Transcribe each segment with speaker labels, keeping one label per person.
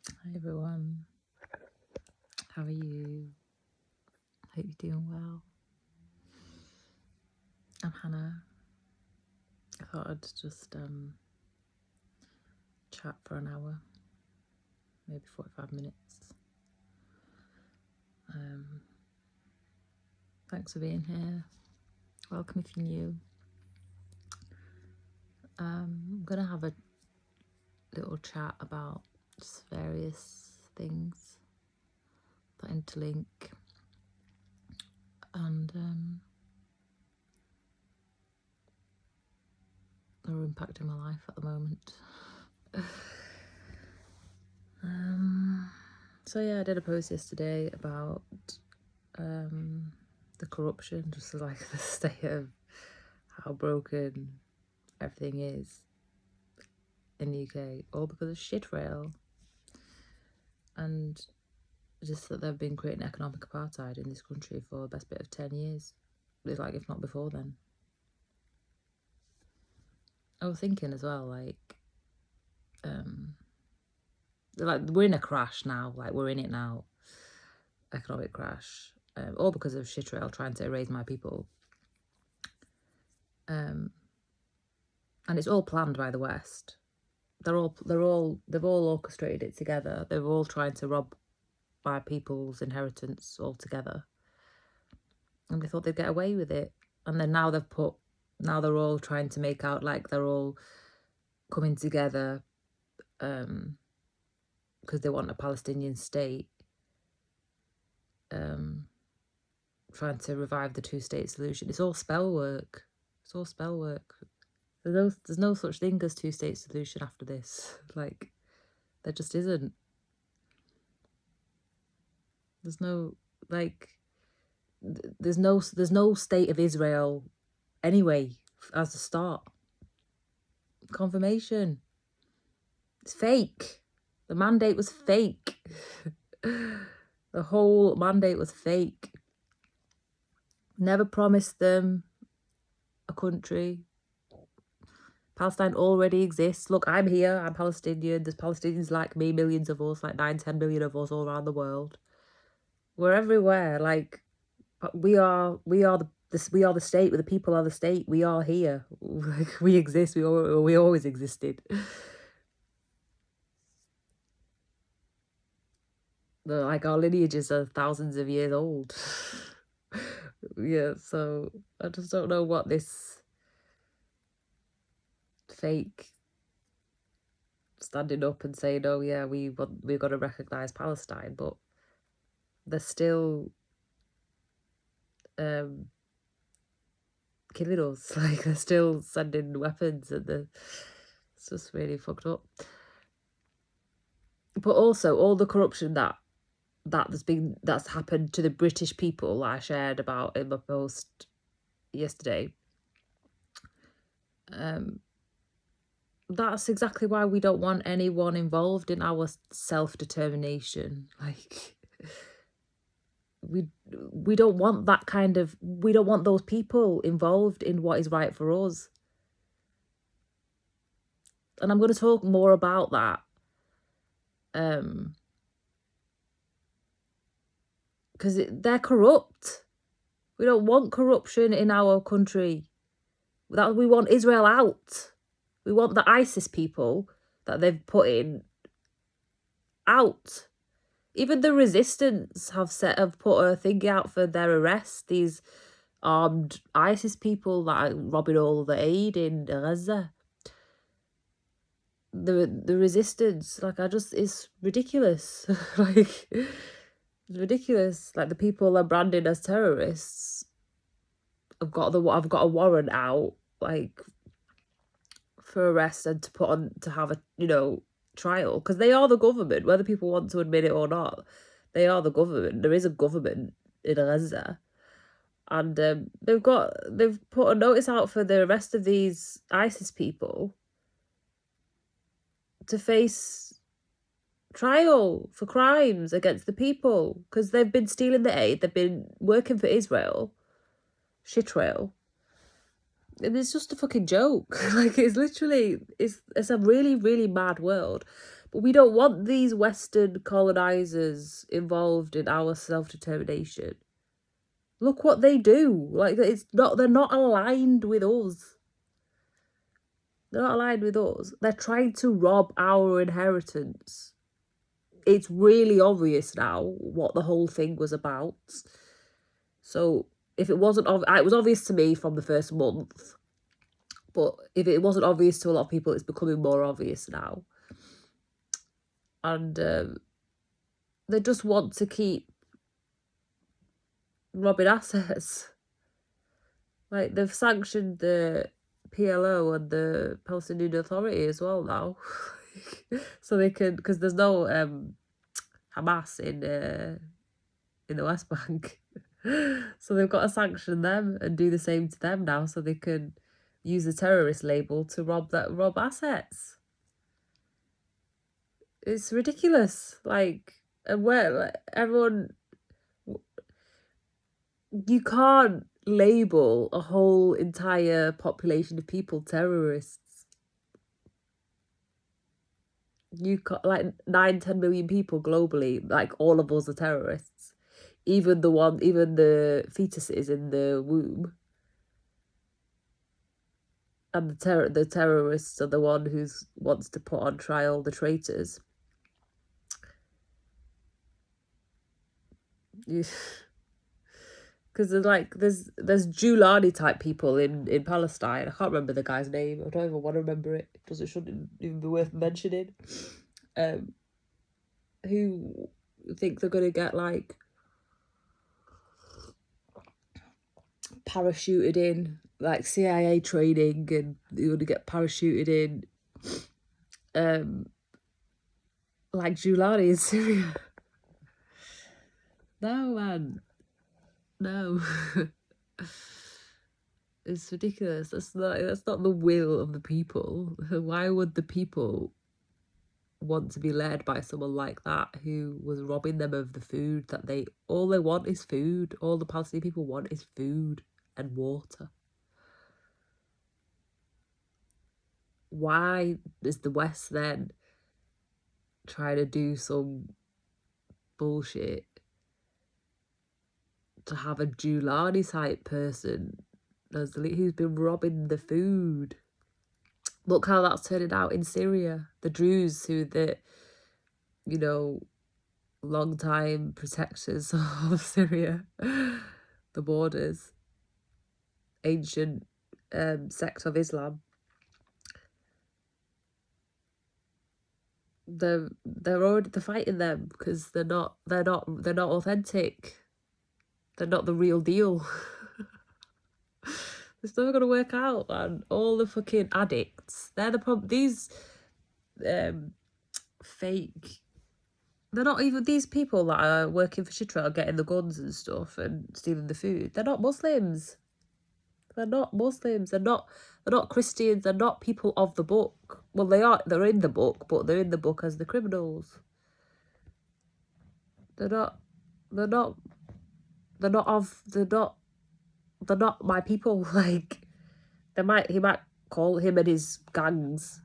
Speaker 1: Hi everyone, how are you? Hope you're doing well. I'm Hannah. I thought I'd just chat for an hour, maybe 45 minutes. Thanks for being here. Welcome if you're new. I'm gonna have a little chat about just various things that interlink and are impacting my life at the moment. So yeah, I did a post yesterday about the corruption, just like the state of how broken everything is in the UK, all because of shit rail, and just that they've been creating economic apartheid in this country for the best bit of 10 years, like if not before then. I was thinking as well, like we're in a crash now, like we're in it now, economic crash, all because of shit rail trying to erase my people. And it's all planned by the West. They've all orchestrated it together. They're all trying to rob my people's inheritance altogether, and they thought they'd get away with it. And then now they're all trying to make out like they're all coming together because they want a Palestinian state, trying to revive the two-state solution. It's all spell work. It's all spell work. There's no such thing as two-state solution after this. Like, there just isn't. There's no, like, there's no state of Israel anyway as a start. Confirmation. It's fake. The mandate was fake. The whole mandate was fake. Never promised them a country. Palestine already exists. Look, I'm here. I'm Palestinian. There's Palestinians like me, millions of us, like 9-10 million of us all around the world. We're everywhere. Like, we are the state. The people are the state. We are here. Like, we exist. We always existed. Like, our lineages are thousands of years old. Yeah, so I just don't know what this fake standing up and saying, oh yeah, we've got to recognise Palestine, but they're still killing us. Like, they're still sending weapons, and it's just really fucked up. But also all the corruption that's happened to the British people that I shared about in my post yesterday. That's exactly why we don't want anyone involved in our self-determination. Like, we don't want that kind of, we don't want those people involved in what is right for us. And I'm going to talk more about that. Because they're corrupt. We don't want corruption in our country. We want Israel out. We want the ISIS people that they've put in out. Even the resistance have put a thing out for their arrest. These armed ISIS people that are robbing all the aid in Gaza. The resistance, like, it's ridiculous. Like, it's ridiculous. Like, the people are branded as terrorists. I've got a warrant out, like, for arrest and to have a trial, because they are the government, whether people want to admit it or not. They are the government. There is a government in Gaza, and they've put a notice out for the arrest of these ISIS people to face trial for crimes against the people, because they've been stealing the aid. They've been working for Israel, shit rail. It's just a fucking joke. Like, it's literally, it's a really, really mad world. But we don't want these Western colonizers involved in our self-determination. Look what they do. Like, they're not aligned with us. They're not aligned with us. They're trying to rob our inheritance. It's really obvious now what the whole thing was about. So if it wasn't it was obvious to me from the first month, but if it wasn't obvious to a lot of people, it's becoming more obvious now. And they just want to keep robbing assets. Like, they've sanctioned the PLO and the Palestinian Authority as well now. So they can, because there's no Hamas in the West Bank. So they've got to sanction them and do the same to them now, so they can use the terrorist label to rob assets. It's ridiculous. Like, and where everyone, you can't label a whole entire population of people terrorists. You can't, like 9-10 million people globally, like all of us are terrorists. Even the fetuses in the womb. And the terrorists are the one who wants to put on trial the traitors. Because there's Giuliani type people in Palestine. I can't remember the guy's name. I don't even want to remember it because it shouldn't even be worth mentioning. Who think they're gonna get like parachuted in, like CIA training, and you're gonna get parachuted in, like Giuliani in Syria. No, man. No. It's ridiculous. That's not the will of the people. Why would the people want to be led by someone like that who was robbing them of the food that all they want is food. All the Palestinian people want is food and water. Why is the West then trying to do some bullshit to have a Giuliani type person as the who's been robbing the food? Look how that's turning out in Syria. The Druze, who long time protectors of Syria, the borders, ancient sect of Islam. They're fighting them because they're not authentic. They're not the real deal. It's never gonna work out, man. All the fucking addicts, they're the problem. These fake, they're not even, these people that are working for Chitra getting the guns and stuff and stealing the food, they're not Muslims. They're not Muslims. They're not Christians. They're not people of the book. Well, they're in the book, but they're in the book as the criminals. They're not my people. Like, he might call him and his gangs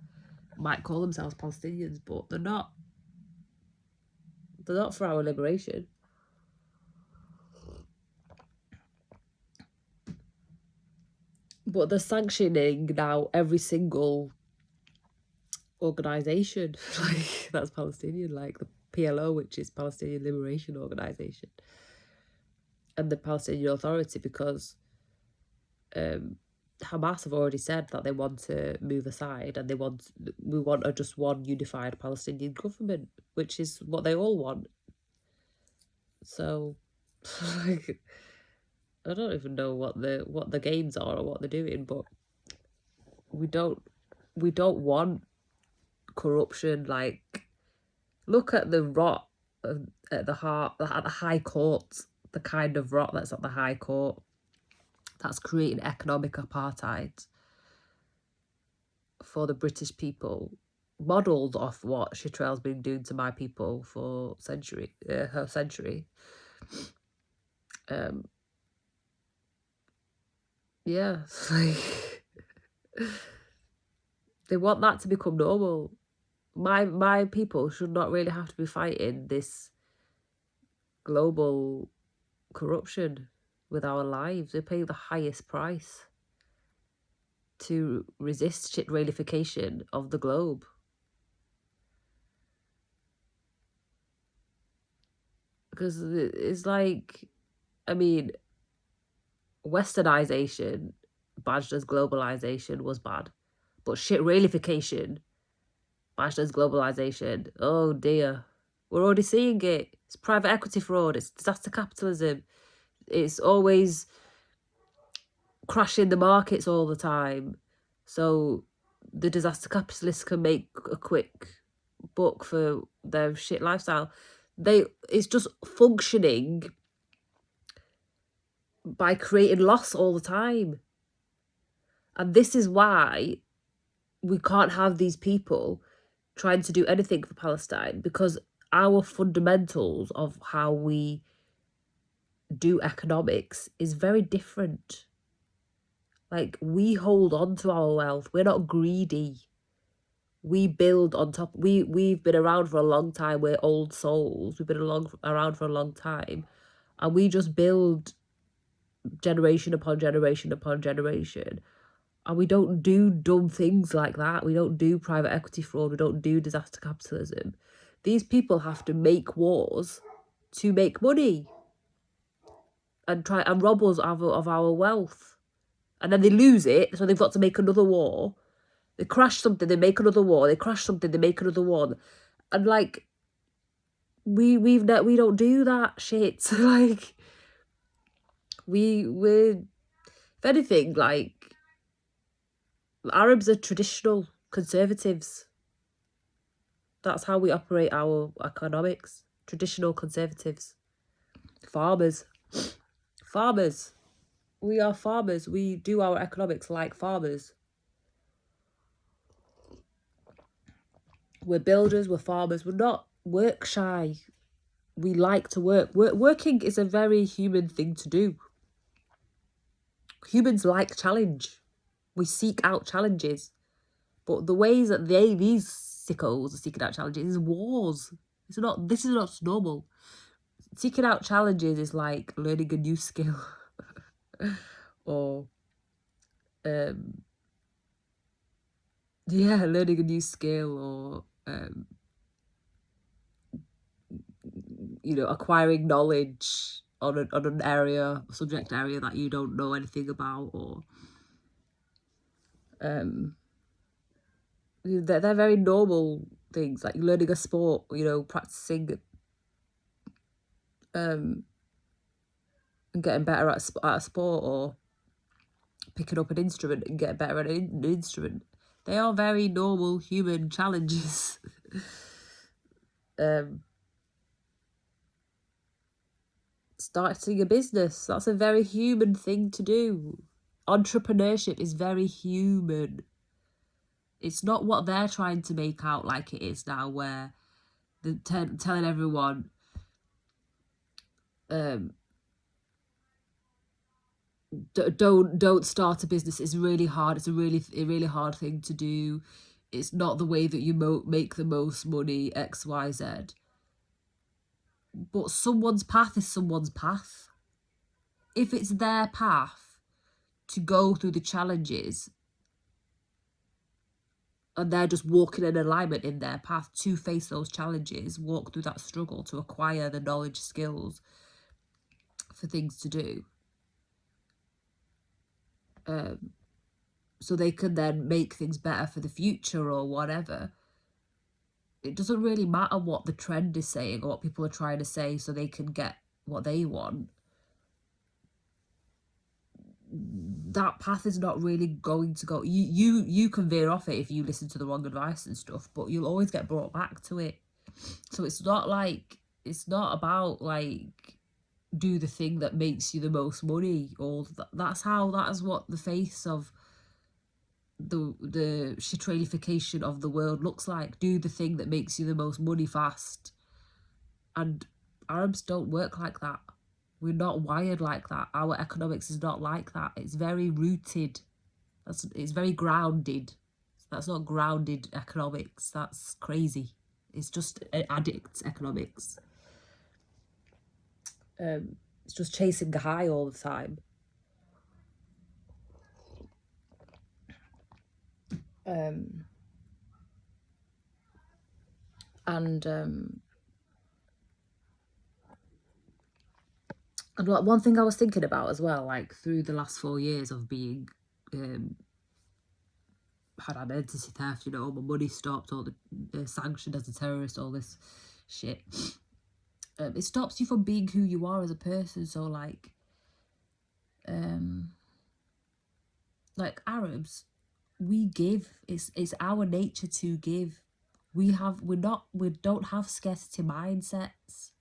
Speaker 1: might call themselves Palestinians, but they're not for our liberation. But they're sanctioning now every single organisation like that's Palestinian, like the PLO, which is Palestinian Liberation Organisation, and the Palestinian Authority, because Hamas have already said that they want to move aside and we want just one unified Palestinian government, which is what they all want. So like, I don't even know what the games are or what they're doing, but we don't want corruption. Like, look at the rot at the High Court, the kind of rot that's at the High Court that's creating economic apartheid for the British people, modelled off what Chitrell's been doing to my people for her century. Yeah, like they want that to become normal. my people should not really have to be fighting this global corruption with our lives. We pay the highest price to resist shit railification of the globe. Because it's like, I mean, westernization badged as globalization was bad, but shit railification badged as globalization, oh dear, we're already seeing it. It's private equity fraud, it's disaster capitalism, it's always crashing the markets all the time, so the disaster capitalists can make a quick buck for their shit lifestyle. It's just functioning by creating loss all the time. And this is why we can't have these people trying to do anything for Palestine, because our fundamentals of how we do economics is very different. Like, we hold on to our wealth. We're not greedy. We build on top. We've been around for a long time. We're old souls. We've been around for a long time. And we just build generation upon generation upon generation. And we don't do dumb things like that. We don't do private equity fraud. We don't do disaster capitalism. These people have to make wars to make money and try and rob us of our wealth. And then they lose it, so they've got to make another war. They crash something, they make another war. They crash something, they make another one. And like, we don't do that shit. Like, we're, if anything, like, Arabs are traditional conservatives. That's how we operate our economics. Traditional conservatives. Farmers. Farmers. We are farmers. We do our economics like farmers. We're builders, we're farmers. We're not work shy. We like to work. Working is a very human thing to do. Humans like challenge. We seek out challenges. But the ways that these sickos are seeking out challenges is wars. This is not normal. Seeking out challenges is like learning a new skill. Or learning a new skill, or acquiring knowledge on an area, subject area that you don't know anything about, or they're very normal things, like learning a sport, practicing and getting better at a sport, or picking up an instrument and getting better at an instrument. They are very normal human challenges. Starting a business, that's a very human thing to do. Entrepreneurship is very human. It's not what they're trying to make out like it is now, where they're telling everyone don't start a business. It's really hard. It's a really hard thing to do. It's not the way that you make the most money, XYZ. But someone's path is someone's path. If it's their path to go through the challenges, and they're just walking in alignment in their path to face those challenges, walk through that struggle to acquire the knowledge, skills for things to do, so they can then make things better for the future or whatever. It doesn't really matter what the trend is saying or what people are trying to say so they can get what they want. That path is not really going to go. You can veer off it if you listen to the wrong advice and stuff, but you'll always get brought back to it. So it's not about like do the thing that makes you the most money, or that is what the face of the shitrailification of the world looks like. Do the thing that makes you the most money fast. And Arabs don't work like that. We're not wired like that. Our economics is not like that. It's very rooted. It's very grounded. That's not grounded economics. That's crazy. It's just addict economics. It's just chasing a high all the time. And one thing I was thinking about as well, like through the last 4 years of being had identity theft, you know, all my money stopped, all the sanctioned as a terrorist, all this shit. It stops you from being who you are as a person. So like Arabs, we give. It's our nature to give. We don't have scarcity mindsets.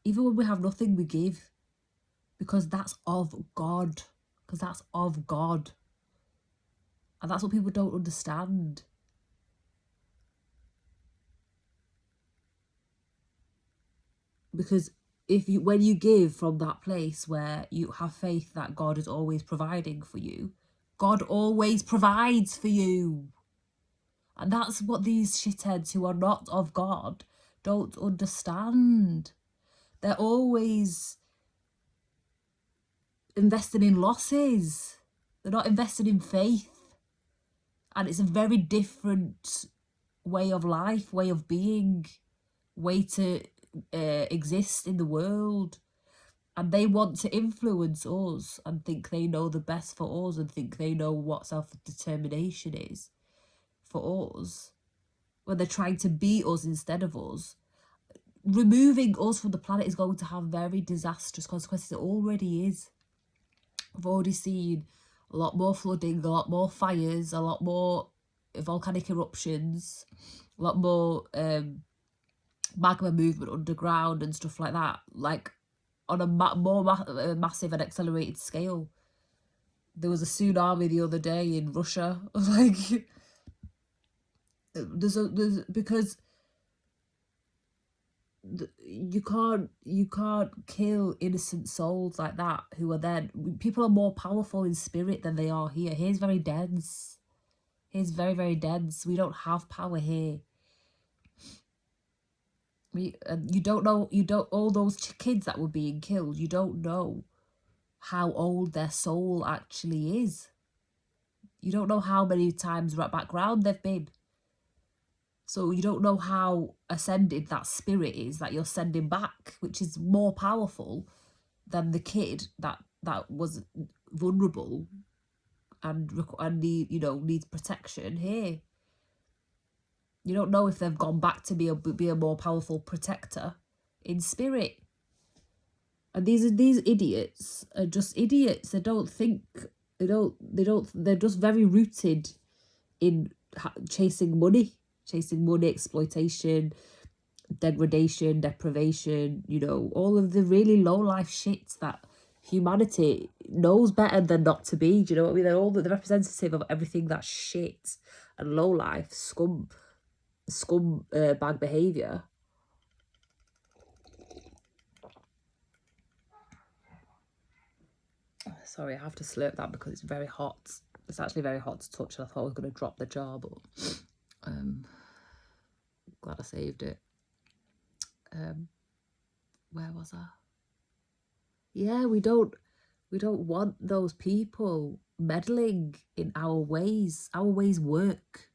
Speaker 1: Even when we have nothing, we give, because that's of God. Because that's of God. And that's what people don't understand. Because when you give from that place where you have faith that God is always providing for you, God always provides for you. And that's what these shitheads who are not of God don't understand. They're always invested in losses. They're not invested in faith. And it's a very different way of life, way of being, way to exist in the world. And they want to influence us and think they know the best for us and think they know what self-determination is for us, when they're trying to beat us instead of us. Removing us from the planet is going to have very disastrous consequences. It already is. I've already seen a lot more flooding, a lot more fires, a lot more volcanic eruptions, a lot more magma movement underground and stuff like that, like on a more massive and accelerated scale. There was a tsunami the other day in Russia. Like, because you can't kill innocent souls like that who are then. People are more powerful in spirit than they are here. Here's very dense. Here's very, very dense. We don't have power here. You don't know. All those kids that were being killed, you don't know how old their soul actually is. You don't know how many times back round they've been. So you don't know how ascended that spirit is that you're sending back, which is more powerful than the kid that was vulnerable and needs protection here. You don't know if they've gone back to be a more powerful protector in spirit. And these idiots are just idiots. They don't think. They're just very rooted in chasing money, exploitation, degradation, deprivation, all of the really low life shit that humanity knows better than not to be. Do you know what I mean? They're all the representative of everything that's shit and low life, scum bag behaviour. Sorry, I have to slurp that because it's very hot. It's actually very hot to touch, and I thought I was going to drop the jar, but glad I saved it. Where was I? Yeah, we don't want those people meddling in our ways. Our ways work.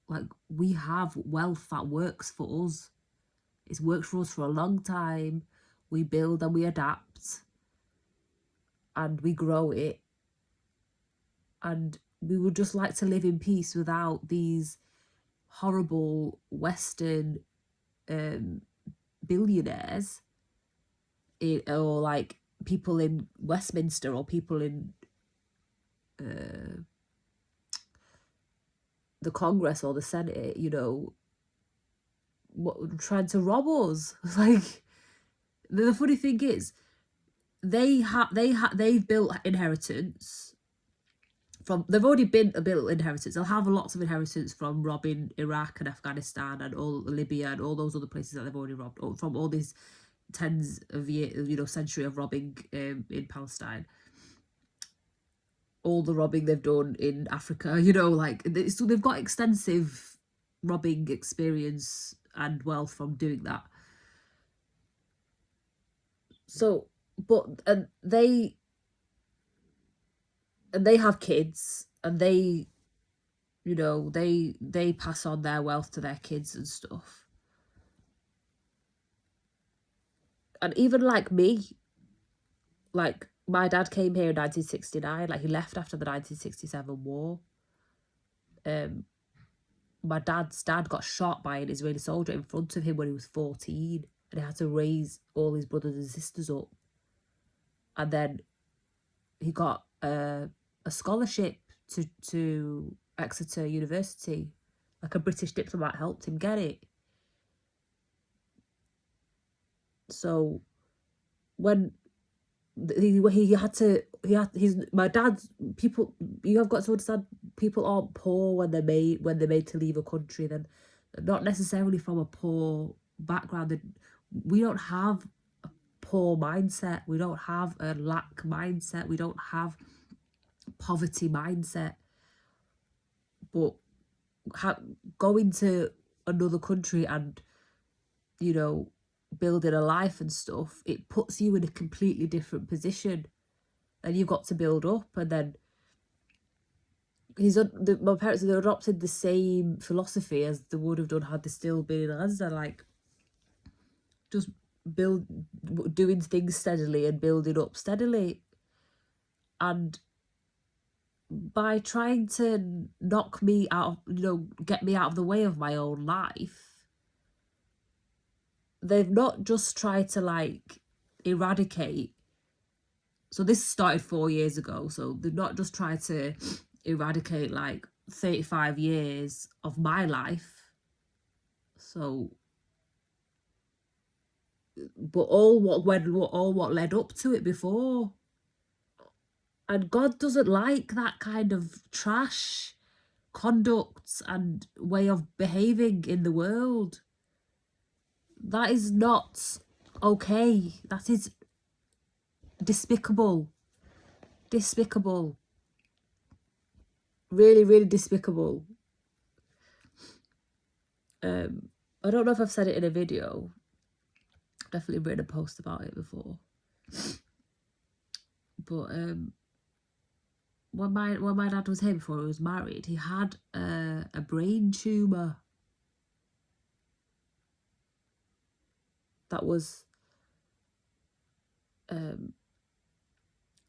Speaker 1: Like, we have wealth that works for us. It's worked for us for a long time. We build and we adapt and we grow it. And we would just like to live in peace without these horrible Western billionaires, or like people in Westminster or people in the Congress or the Senate, trying to rob us. Like, the funny thing is, they've built inheritance from. They've already built inheritance. They'll have lots of inheritance from robbing Iraq and Afghanistan and all Libya and all those other places that they've already robbed, from all these tens of years, century of robbing in Palestine. all the robbing they've done in Africa, you know, like, so they've got extensive robbing experience and wealth from doing that. So, but and they have kids, and they, you know, they pass on their wealth to their kids and stuff. And even like me, like my dad came here in 1969, like he left after the 1967 war. My dad's dad got shot by an Israeli soldier in front of him when he was 14, and he had to raise all his brothers and sisters up. And then he got a scholarship to Exeter University. Like a British diplomat helped him get it. So when my dad's people, you have got to understand, people aren't poor when they're made to leave a country. Then they're not necessarily from a poor background. We don't have a poor mindset. We don't have a lack mindset. We don't have poverty mindset. But going to another country and, you know, building a life and stuff, it puts you in a completely different position, and you've got to build up. And then my parents, they adopted the same philosophy as they would have done had they still been in Gaza, like just doing things steadily and building up steadily. And by trying to knock me out, you know, get me out of the way of my own life, they've not just tried to like eradicate. So this started 4 years ago. So they've not just tried to eradicate like 35 years of my life. So, but all what led up to it before. And God doesn't like that kind of trash conduct and way of behaving in the world. That is not okay. That is despicable. Despicable. Really, really despicable. I don't know if I've said it in a video. I've definitely written a post about it before. But when my dad was here before he was married, he had a brain tumour that was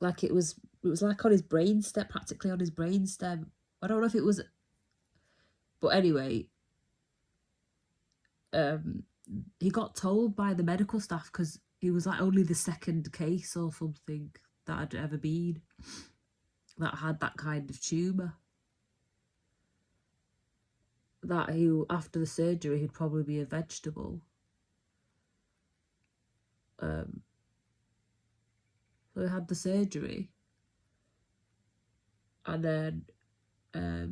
Speaker 1: like it was like on his brainstem, practically on his brainstem. I don't know if it was, but anyway, he got told by the medical staff, because he was like only the second case or something that had ever been that had that kind of tumour, that he, after the surgery, he'd probably be a vegetable. So he had the surgery, and then I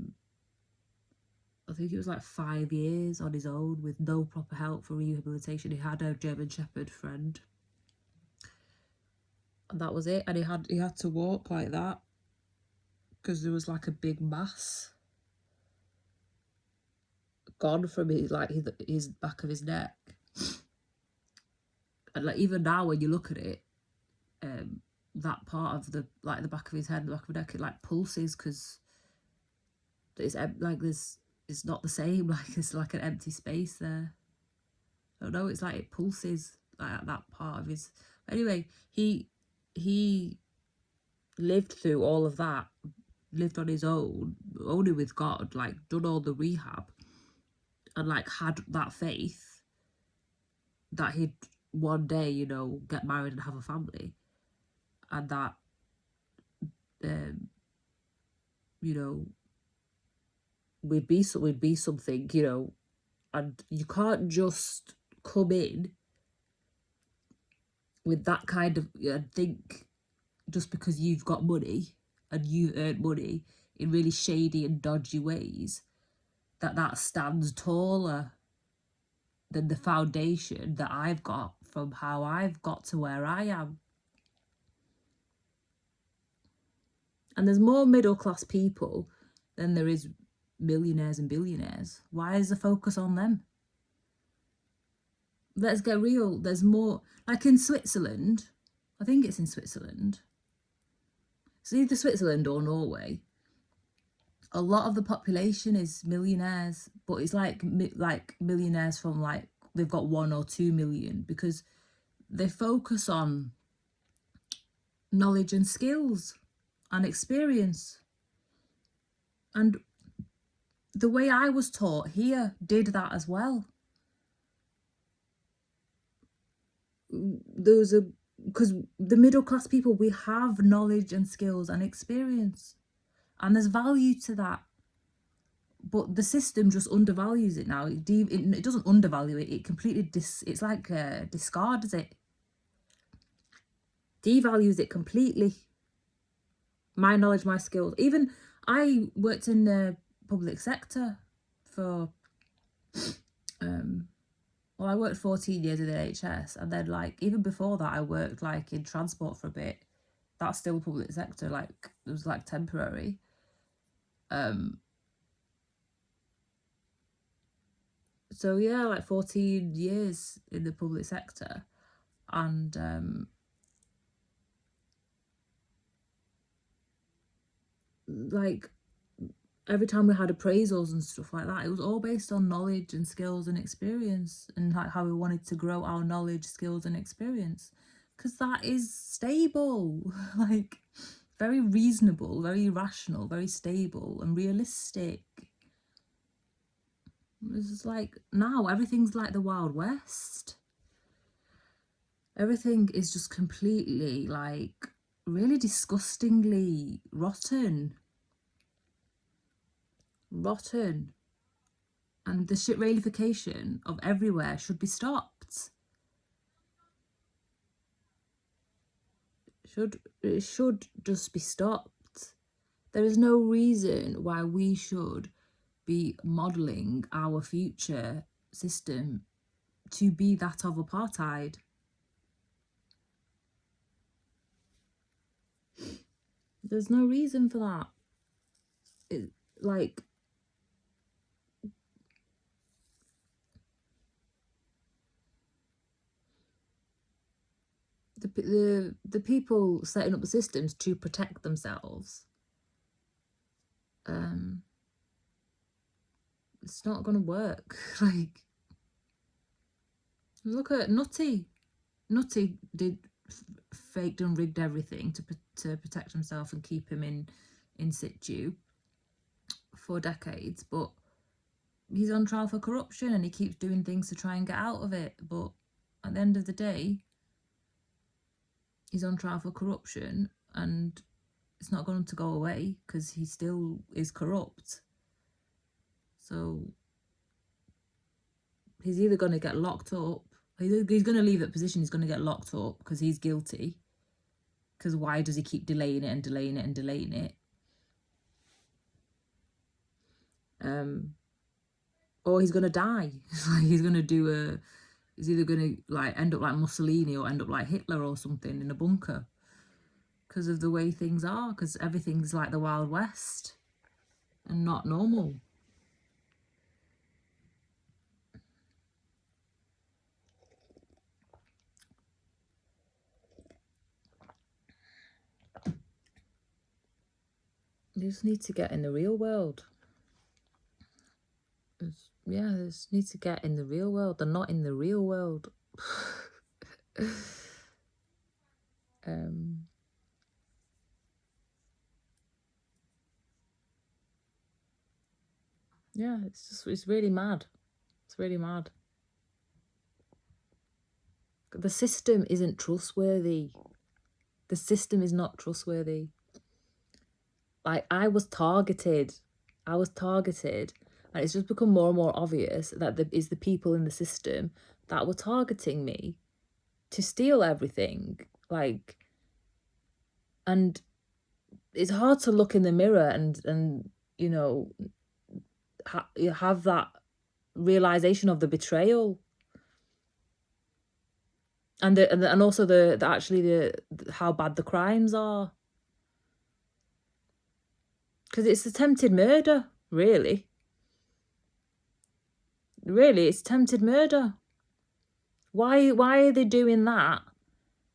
Speaker 1: think it was like 5 years on his own with no proper help for rehabilitation. He had a German Shepherd friend, and that was it. And he had to walk like that because there was like a big mass gone from his back of his neck. And like even now when you look at it, that part of the the back of his head, the back of his neck, it like pulses, because it's like it's not the same, like it's like an empty space there. I don't know, it's like it pulses like that part of his. Anyway, he lived through all of that, lived on his own, only with God, like done all the rehab, and like had that faith that he'd one day, you know, get married and have a family, and that you know, we'd be something, you know. And you can't just come in with that kind of and think just because you've got money and you earned money in really shady and dodgy ways that stands taller than the foundation that I've got from how I've got to where I am. And there's more middle class people than there is millionaires and billionaires. Why is the focus on them? Let's get real. There's more, like in Switzerland, I think it's in Switzerland. It's either Switzerland or Norway. A lot of the population is millionaires, but it's like millionaires from like, they've got 1 or 2 million, because they focus on knowledge and skills and experience. And the way I was taught here did that as well. Those are, because the middle class people, we have knowledge and skills and experience, and there's value to that. But the system just undervalues it now. It doesn't undervalue it. It completely it's like discards it, devalues it completely. My knowledge, my skills. Even I worked in the public sector for well, I worked 14 years in the NHS, and then like even before that I worked like in transport for a bit. That's still public sector, like it was like temporary. So yeah, like 14 years in the public sector, and like every time we had appraisals and stuff like that, it was all based on knowledge and skills and experience, and like how we wanted to grow our knowledge, skills and experience, because that is stable. Like very reasonable, very rational, very stable and realistic. It's just like now everything's like the Wild West. Everything is just completely like really disgustingly rotten. And the shit railification of everywhere should be stopped. It should just be stopped. There is no reason why we should be modelling our future system to be that of apartheid. There's no reason for that. Like the people setting up the systems to protect themselves, it's not gonna work. Like look at Nutty did faked and rigged everything to protect himself and keep him in situ for decades, but he's on trial for corruption and he keeps doing things to try and get out of it. But at the end of the day, he's on trial for corruption and it's not going to go away because he still is corrupt. So he's either going to get locked up, he's going to leave that position, he's going to get locked up because he's guilty. Because why does he keep delaying it and delaying it and delaying it? Or he's going to die. He's going to do he's either going to like end up like Mussolini or end up like Hitler or something in a bunker. Because of the way things are, because everything's like the Wild West and not normal. You just need to get in the real world. Yeah, they just need to get in the real world. They're not in the real world. Yeah, it's really mad. It's really mad. The system isn't trustworthy. The system is not trustworthy. Like I was targeted, and it's just become more and more obvious that it's the people in the system that were targeting me to steal everything. Like, and it's hard to look in the mirror and you know have that realization of the betrayal and also the how bad the crimes are. Because it's attempted murder, really. Really, it's attempted murder. Why are they doing that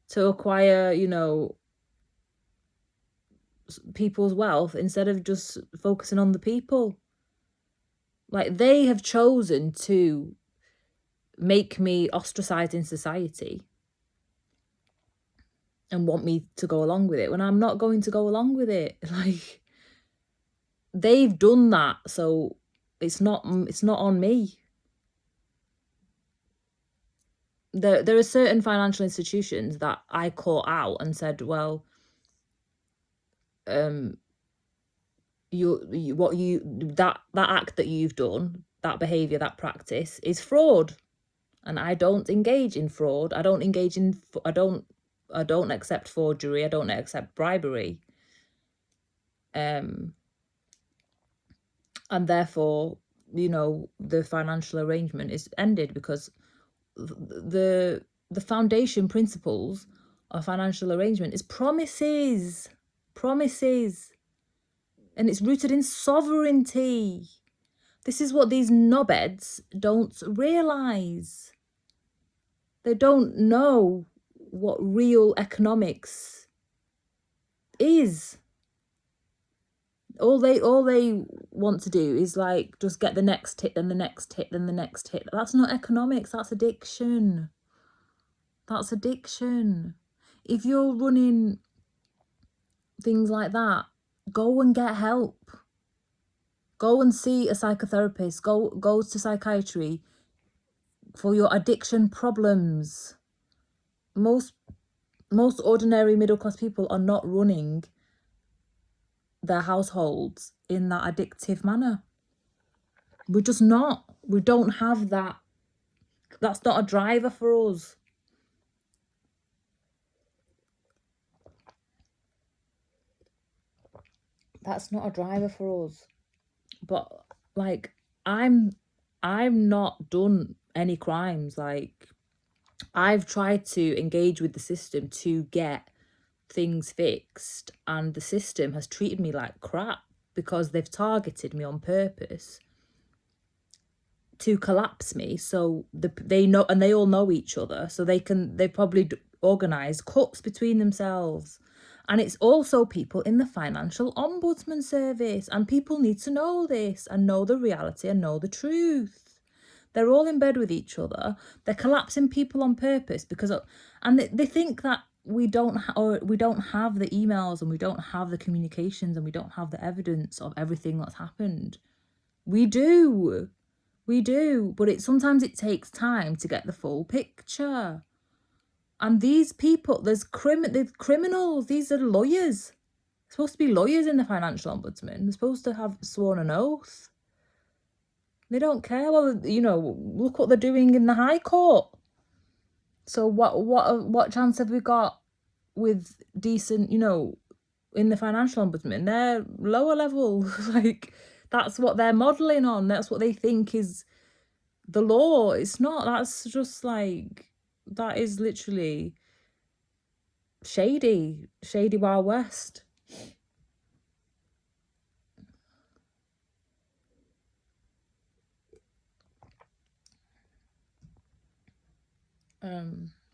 Speaker 1: to acquire, you know, people's wealth instead of just focusing on the people? Like, they have chosen to make me ostracized in society and want me to go along with it when I'm not going to go along with it. Like, they've done that, so it's not on me. There are certain financial institutions that I caught out and said, well, that act that you've done, that behavior, that practice is fraud, and I don't engage in fraud. I don't accept forgery. I don't accept bribery. And therefore, you know, the financial arrangement is ended, because the foundation principles of financial arrangement is promises, and it's rooted in sovereignty. This is what these knobheads don't realise. They don't know what real economics is. All they want to do is like just get the next hit, then the next hit, then the next hit. That's not economics, that's addiction. That's addiction. If you're running things like that, go and get help. Go and see a psychotherapist. Go to psychiatry for your addiction problems. Most ordinary middle class people are not running their households in that addictive manner. We're just not. We don't have that. That's not a driver for us. That's not a driver for us. But like, I'm not done any crimes. Like, I've tried to engage with the system to get things fixed, and the system has treated me like crap because they've targeted me on purpose to collapse me. So they know, and they all know each other, so they probably organise cuts between themselves. And it's also people in the Financial Ombudsman Service, and people need to know this and know the reality and know the truth. They're all in bed with each other. They're collapsing people on purpose because, and they think that we don't have the emails, and we don't have the communications, and we don't have the evidence of everything that's happened. We do, but sometimes it takes time to get the full picture. And these people, there's criminals. These are lawyers. They're supposed to be lawyers in the Financial Ombudsman. They're supposed to have sworn an oath. They don't care. Well, you know, look what they're doing in the High Court. So what chance have we got with decent, you know, in the Financial Ombudsman? They're lower level. Like, that's what they're modelling on. That's what they think is the law. It's not. That's just like, that is literally shady Wild West.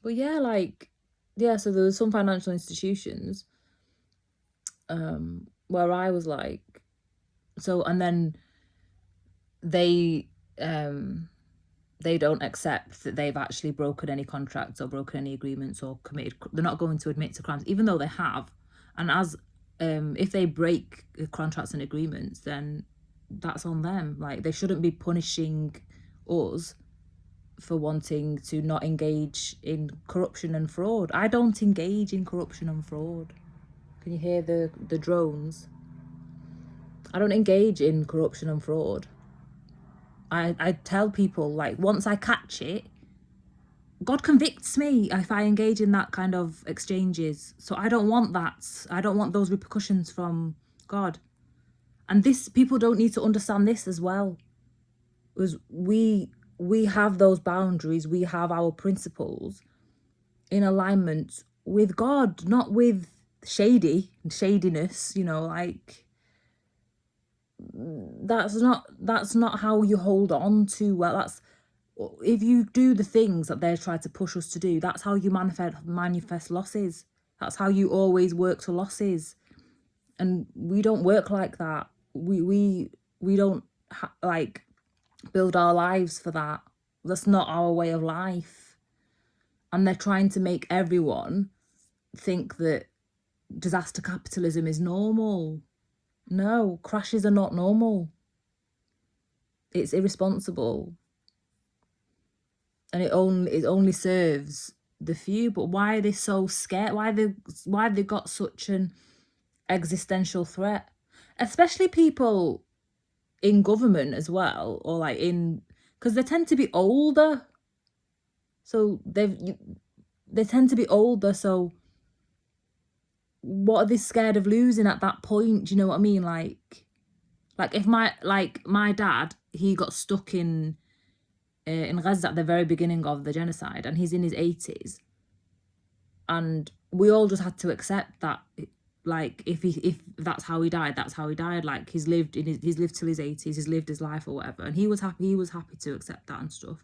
Speaker 1: But yeah, like, yeah, so there was some financial institutions where I was like, so, and then they don't accept that they've actually broken any contracts or broken any agreements or committed. They're not going to admit to crimes, even though they have. And as if they break contracts and agreements, then that's on them. Like, they shouldn't be punishing us for wanting to not engage in corruption and fraud. I don't engage in corruption and fraud. Can you hear the drones? I don't engage in corruption and fraud. I tell people, like, once I catch it, God convicts me if I engage in that kind of exchanges. So I don't want that. I don't want those repercussions from God. And this, people don't need to understand this as well. Because we have those boundaries. We have our principles in alignment with God, not with shadiness, you know, like, that's not how you hold on to, well, that's, if you do the things that they're trying to push us to do, that's how you manifest losses. That's how you always work to losses. And we don't work like that. We don't like build our lives for that. That's not our way of life. And they're trying to make everyone think that disaster capitalism is normal. No, crashes are not normal. It's irresponsible. And it only serves the few. But why are they so scared? Why they got such an existential threat? Especially people in government as well, or like because they tend to be older. So they tend to be older. So what are they scared of losing at that point? Do you know what I mean? Like if my dad, he got stuck in Gaza at the very beginning of the genocide, and he's in his 80s, and we all just had to accept that, like, if that's how he died, that's how he died. Like, he's lived till his 80s, he's lived his life or whatever, and he was happy to accept that and stuff.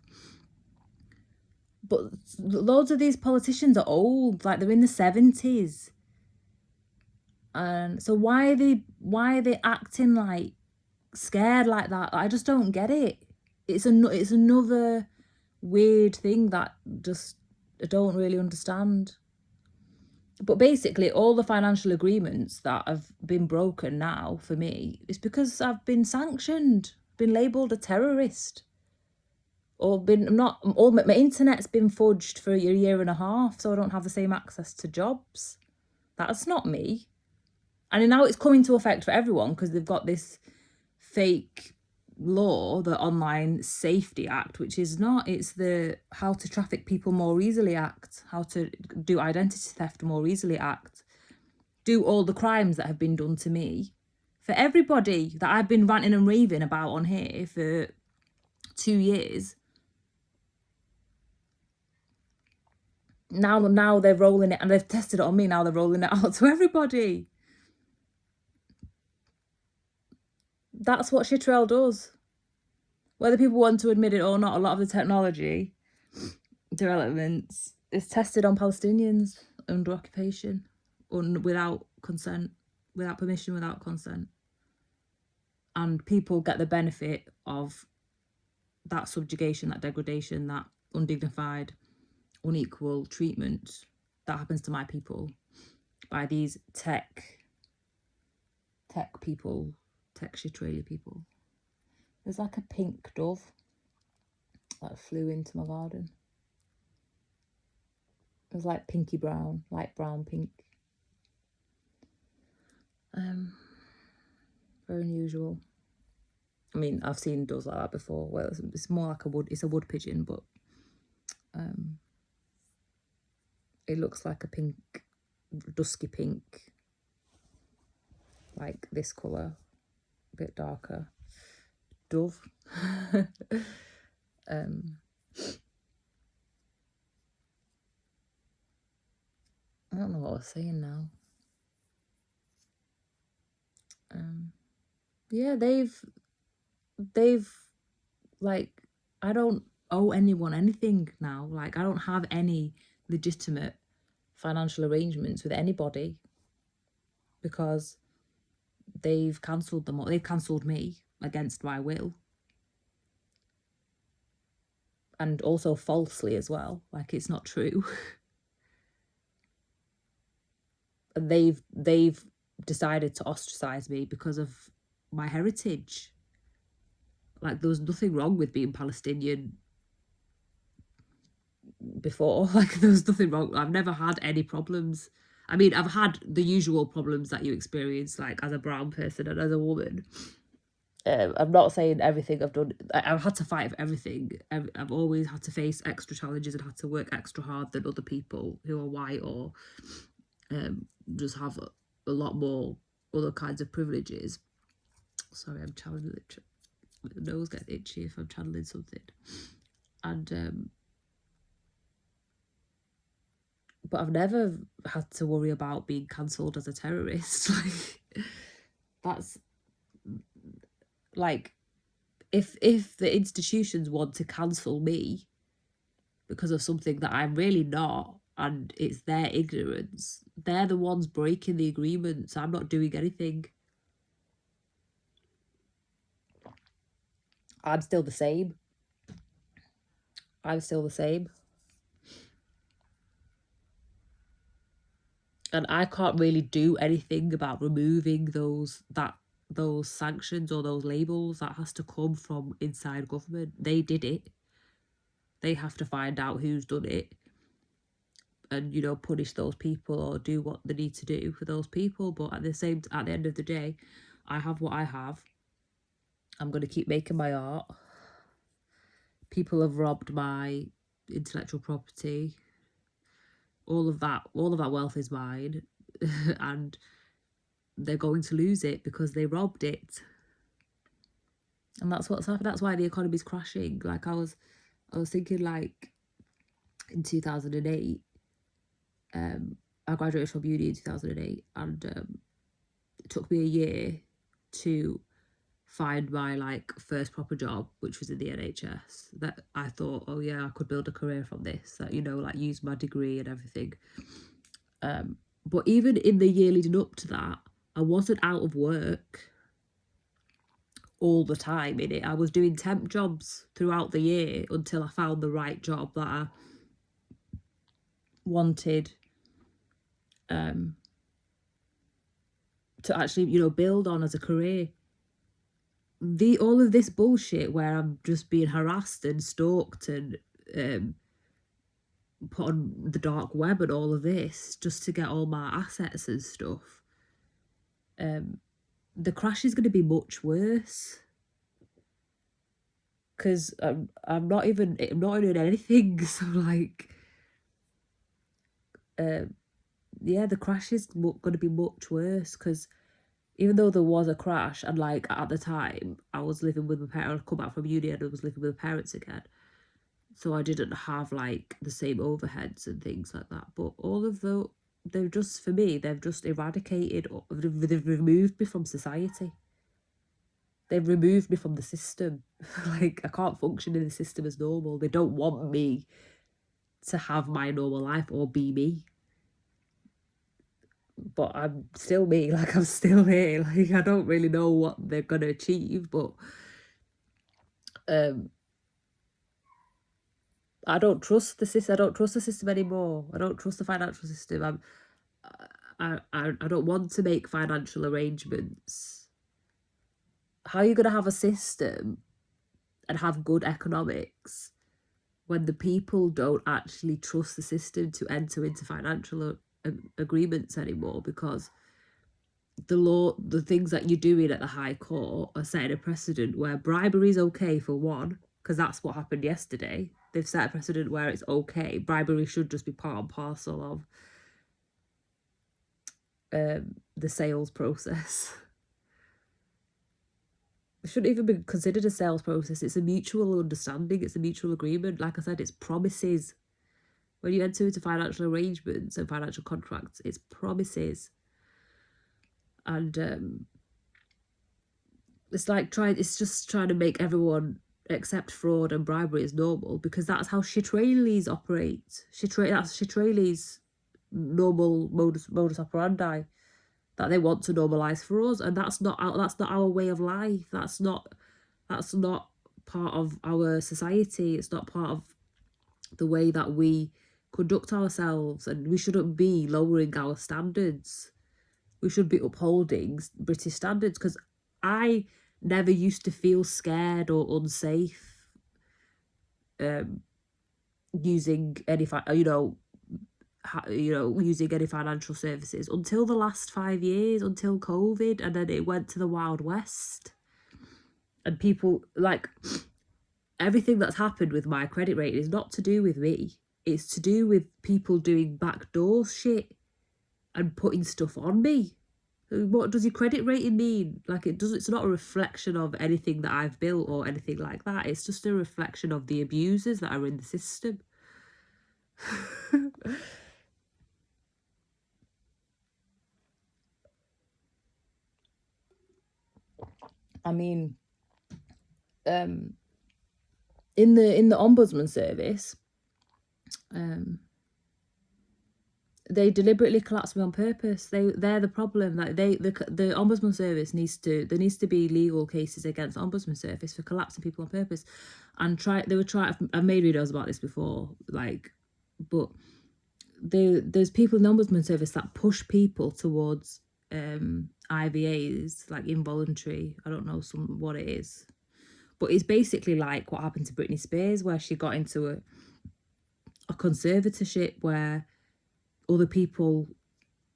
Speaker 1: But loads of these politicians are old, like they're in the 70s, and so why are they acting like scared like that? I just don't get it. It's another weird thing that just I don't really understand. But basically, all the financial agreements that have been broken now for me is because I've been sanctioned, been labelled a terrorist, or my internet's been fudged for a year and a half, so I don't have the same access to jobs. That's not me. And now it's coming to effect for everyone because they've got this fake law, the Online Safety Act, which is not, it's the How to Traffic People More Easily Act, How to Do Identity Theft More Easily Act, do all the crimes that have been done to me, for everybody that I've been ranting and raving about on here for 2 years. Now they're rolling it, and they've tested it on me, now they're rolling it out to everybody. That's what Chitrell does. Whether people want to admit it or not, a lot of the technology developments is tested on Palestinians under occupation, without consent, without permission, without consent. And people get the benefit of that subjugation, that degradation, that undignified, unequal treatment that happens to my people by these tech people, tech Chitralia people. There's like a pink dove that flew into my garden. It was like pinky brown, light brown pink. Very unusual. I mean, I've seen doves like that before. Well, it's more like it's a wood pigeon, but it looks like a pink, dusky pink, like this colour, a bit darker. Dove. I don't know what I was saying now. Yeah, they've like, I don't owe anyone anything now. Like, I don't have any legitimate financial arrangements with anybody because they've cancelled them, or they've cancelled me against my will, and also falsely as well. Like, it's not true. They've decided to ostracize me because of my heritage. Like, there was nothing wrong with being Palestinian before. Like, there was nothing wrong. I've never had any problems. I mean, I've had the usual problems that you experience, like, as a brown person and as a woman. I'm not saying everything I've done, I've had to fight for everything. I've always had to face extra challenges and had to work extra hard than other people who are white or just have a lot more other kinds of privileges. Sorry, I'm channeling it. My nose gets itchy if I'm channeling something. And but I've never had to worry about being cancelled as a terrorist. Like, Like, if the institutions want to cancel me because of something that I'm really not, and it's their ignorance, they're the ones breaking the agreements. I'm not doing anything. I'm still the same. I'm still the same. And I can't really do anything about removing those sanctions or those labels. That has to come from inside government. They did it. They have to find out who's done it and, you know, punish those people or do what they need to do for those people. But at the end of the day, I have what I have. I'm going to keep making my art. People have robbed my intellectual property. All of that wealth is mine. And they're going to lose it because they robbed it. And that's what's happened. That's why the economy's crashing. Like, I was thinking, like, in 2008, I graduated from uni in 2008, and it took me a year to find my, like, first proper job, which was in the NHS. That I thought, oh yeah, I could build a career from this, that, you know, like, use my degree and everything. But even in the year leading up to that, I wasn't out of work all the time in it. I was doing temp jobs throughout the year until I found the right job that I wanted to actually, you know, build on as a career. All of this bullshit where I'm just being harassed and stalked and put on the dark web and all of this just to get all my assets and stuff, the crash is going to be much worse. Because I'm not even doing anything. So, like, yeah, the crash is going to be much worse. Because even though there was a crash, and, like, at the time I was living with my parents, I'd come back from uni and I was living with my parents again, so I didn't have, like, the same overheads and things like that. But all of they've just, for me, they've just eradicated, they've removed me from society. They've removed me from the system. Like, I can't function in the system as normal. They don't want me to have my normal life or be me. But I'm still me. Like, I'm still here. Like, I don't really know what they're going to achieve, but I don't trust the system. I don't trust the system anymore. I don't trust the financial system. I don't want to make financial arrangements. How are you going to have a system and have good economics when the people don't actually trust the system to enter into financial agreements anymore? Because the things that you're doing at the High Court are setting a precedent where bribery is okay, for one, because that's what happened yesterday. They've set a precedent where it's okay. Bribery should just be part and parcel of the sales process. It shouldn't even be considered a sales process. It's a mutual understanding. It's a mutual agreement. Like I said, it's promises. When you enter into financial arrangements and financial contracts, it's promises. And it's just trying to make everyone accept fraud and bribery as normal, because that's how Shitrailis operate. That's Shitrailis' normal modus operandi that they want to normalise for us, and that's not our way of life. That's not part of our society. It's not part of the way that we conduct ourselves, and we shouldn't be lowering our standards. We should be upholding British standards, because I never used to feel scared or unsafe using any using any financial services until the last 5 years, until COVID, and then it went to the Wild West. And people, like, everything that's happened with my credit rating is not to do with me. It's to do with people doing backdoor shit and putting stuff on me. What does your credit rating mean? Like, it's not a reflection of anything that I've built or anything like that. It's just a reflection of the abusers that are in the system. I mean, in the ombudsman service, they deliberately collapse me on purpose. They're the problem. Like the ombudsman service needs to be legal cases against ombudsman service for collapsing people on purpose, and I've made videos about this before, like, but there's people in the ombudsman service that push people towards IVAs, like involuntary. I don't know what it is, but it's basically like what happened to Britney Spears, where she got into a conservatorship where other people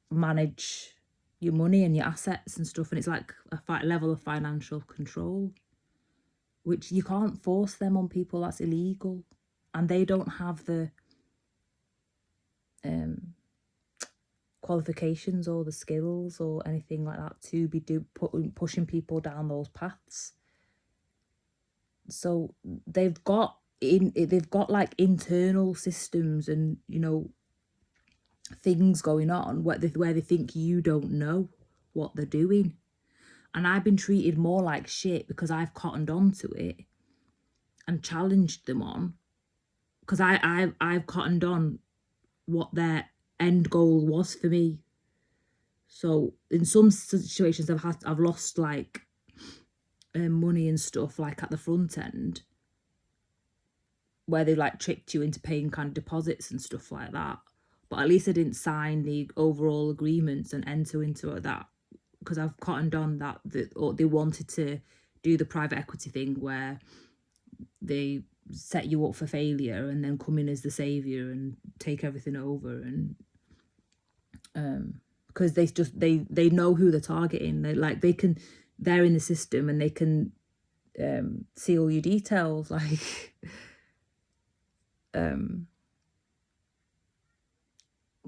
Speaker 1: manage your money and your assets and stuff, and it's like a level of financial control, which you can't force them on people. That's illegal, and they don't have the qualifications or the skills or anything like that to be pushing people down those paths. So they've got like internal systems and, you know, things going on where they think you don't know what they're doing. And I've been treated more like shit because I've cottoned on to it and challenged them on, because I've cottoned on what their end goal was for me. So in some situations I've lost like money and stuff, like at the front end, where they like tricked you into paying kind of deposits and stuff like that. But at least I didn't sign the overall agreements and enter into that, because I've cottoned on that they wanted to do the private equity thing where they set you up for failure and then come in as the savior and take everything over. And because they know who they're targeting. They're in the system and they can see all your details, like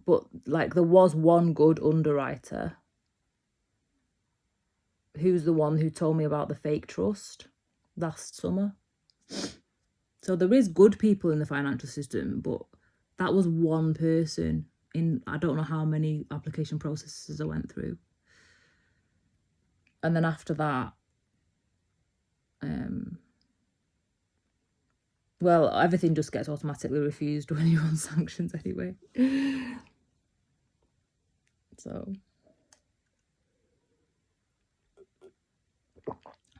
Speaker 1: but like there was one good underwriter who's the one who told me about the fake trust last summer. So there is good people in the financial system, but that was one person in I don't know how many application processes I went through. And then after that, well, everything just gets automatically refused when you're on sanctions anyway. So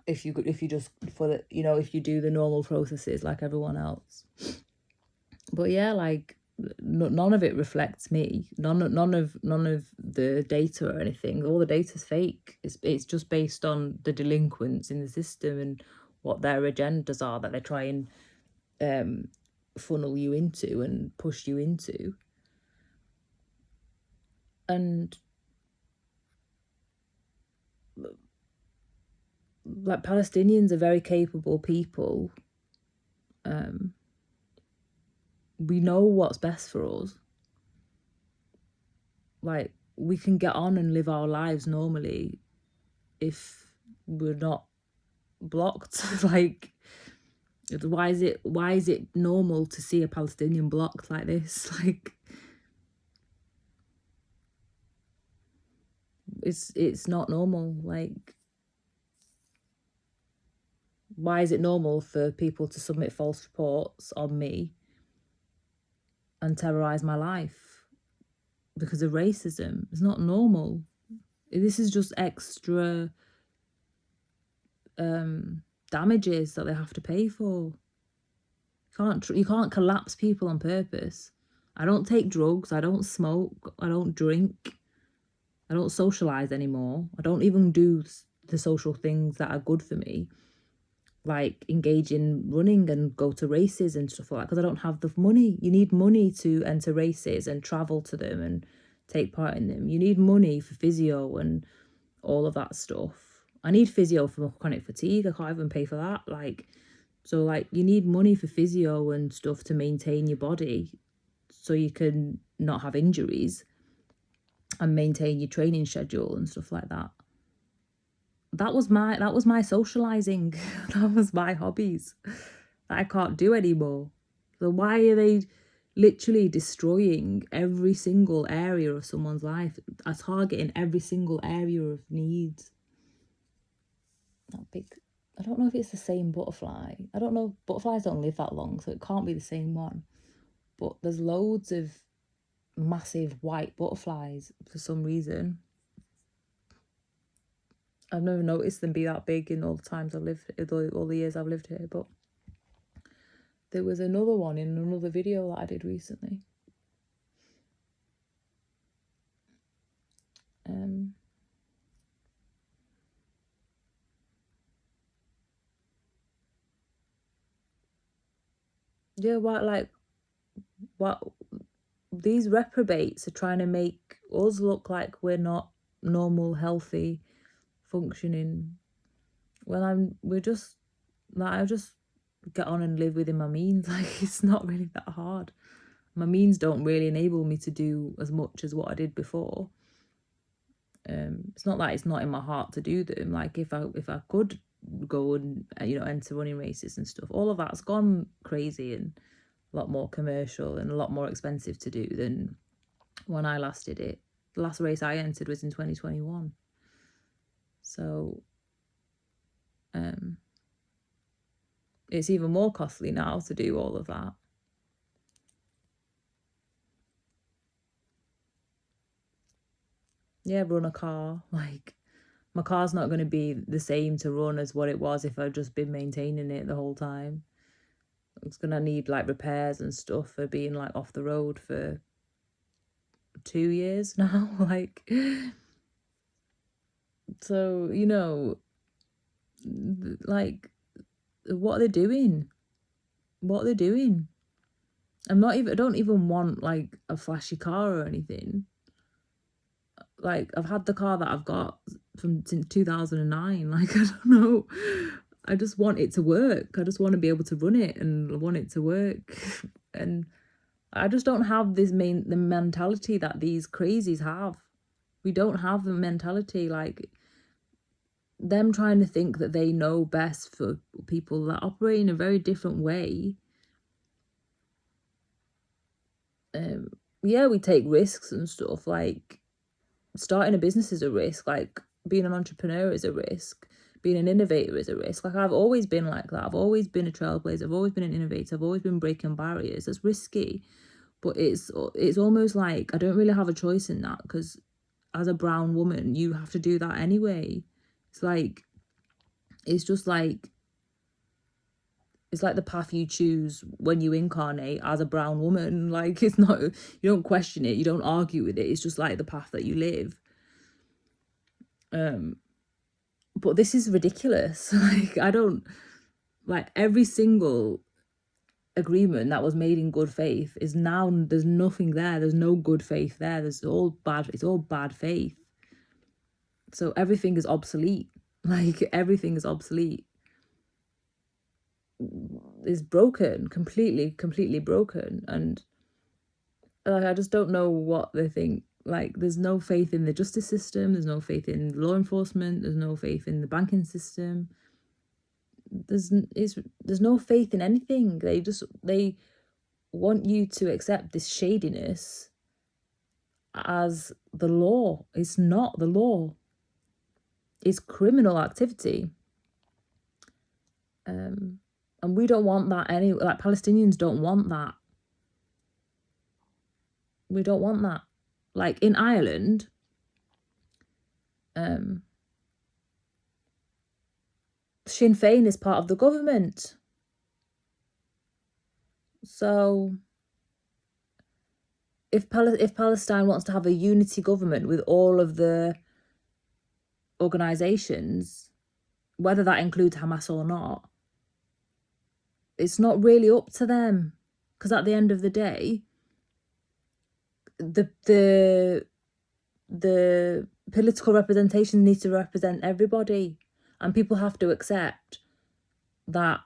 Speaker 1: if you just if you do the normal processes like everyone else. But yeah, like none of it reflects me. None of the data or anything. All the data's fake. It's just based on the delinquents in the system and what their agendas are that they try and funnel you into and push you into. And like Palestinians are very capable people. We know what's best for us. Like we can get on and live our lives normally if we're not blocked. Like why is it normal to see a Palestinian blocked like this? Like it's not normal. Like why is it normal for people to submit false reports on me and terrorize my life because of racism? It's not normal. This is just extra damages that they have to pay for. You can't collapse people on purpose. I don't take drugs. I don't smoke. I don't drink. I don't socialize anymore. I don't even do the social things that are good for me, like engage in running and go to races and stuff like that, because I don't have the money. You need money to enter races and travel to them and take part in them. You need money for physio and all of that stuff. I need physio for chronic fatigue. I can't even pay for that. So you need money for physio and stuff to maintain your body so you can not have injuries and maintain your training schedule and stuff like that. That was my socializing. That was my hobbies that I can't do anymore. So why are they literally destroying every single area of someone's life, targeting every single area of needs? Not big. I don't know if it's the same butterfly. I don't know. Butterflies don't live that long, so it can't be the same one. But there's loads of massive white butterflies for some reason. I've never noticed them be that big in all the times I've lived, all the years I've lived here. But there was another one in another video that I did recently. Yeah, what these reprobates are trying to make us look like we're not normal, healthy, functioning. When we're just like, I just get on and live within my means. Like, it's not really that hard. My means don't really enable me to do as much as what I did before. It's not like it's not in my heart to do them. Like, if I could go and enter running races and stuff, all of that's gone crazy and a lot more commercial and a lot more expensive to do than when I last did it. The last race I entered was in 2021. So it's even more costly now to do all of that. Yeah, run a car. Like, my car's not going to be the same to run as what it was if I'd just been maintaining it the whole time. It's going to need like repairs and stuff for being like off the road for 2 years now. Like, so, like, what are they doing? What are they doing? I don't even want like a flashy car or anything. Like, I've had the car that I've got since 2009. Like, I don't know. I just want it to work. I just want to be able to run it and I want it to work. And I just don't have the mentality that these crazies have. We don't have the mentality, like, them trying to think that they know best for people that operate in a very different way. Yeah, we take risks and stuff. Like, starting a business is a risk. Like, being an entrepreneur is a risk. Being an innovator is a risk. Like, I've always been like that. I've always been a trailblazer. I've always been an innovator. I've always been breaking barriers. It's risky, but it's almost like I don't really have a choice in that, because as a brown woman, you have to do that anyway. It's like the path you choose when you incarnate as a brown woman. Like, it's not, you don't question it, you don't argue with it. It's just like the path that you live. But this is ridiculous. Like, I don't like every single agreement that was made in good faith is now, there's nothing there. There's no good faith there. It's all bad faith. So everything is obsolete. Like, everything is obsolete. Is broken, completely broken. And like, I just don't know what they think. Like, there's no faith in the justice system, there's no faith in law enforcement, there's no faith in the banking system. There's no faith in anything. They want you to accept this shadiness as the law. It's not the law. It's criminal activity. And we don't want that anyway. Like, Palestinians don't want that. We don't want that. Like, in Ireland, Sinn Féin is part of the government. So if Palestine wants to have a unity government with all of the organisations, whether that includes Hamas or not, it's not really up to them. Because at the end of the day, the political representation needs to represent everybody, and people have to accept that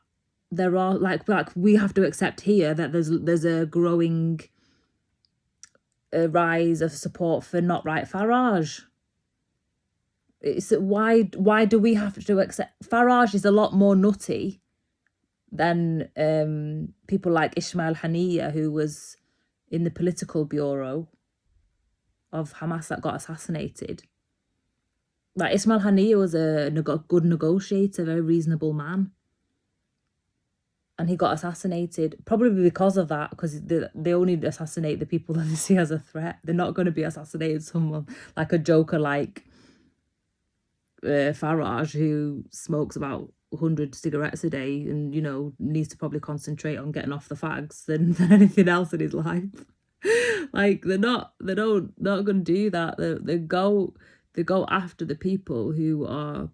Speaker 1: there are like we have to accept here that there's a growing rise of support for not right Farage. It's why do we have to accept? Farage is a lot more nutty than people like Ismail Haniyeh, who was in the political bureau of Hamas that got assassinated. Like Ismail Haniyeh was a good negotiator, very reasonable man. And he got assassinated, probably because of that, because they only assassinate the people that they see as a threat. They're not going to be assassinating someone like a joker like Farage, who smokes about 100 cigarettes a day and, you know, needs to probably concentrate on getting off the fags than anything else in his life. Like, they're not going to do that. They go after the people who are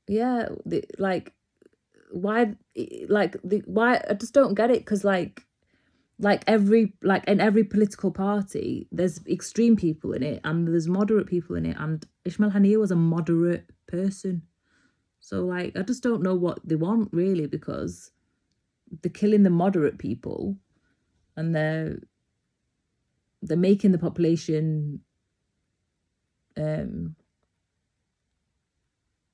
Speaker 1: yeah, why I just don't get it, because like in every political party there's extreme people in it and there's moderate people in it, and Ismail Haniyeh was a moderate person. So like I just don't know what they want really, because they're killing the moderate people and they're making the population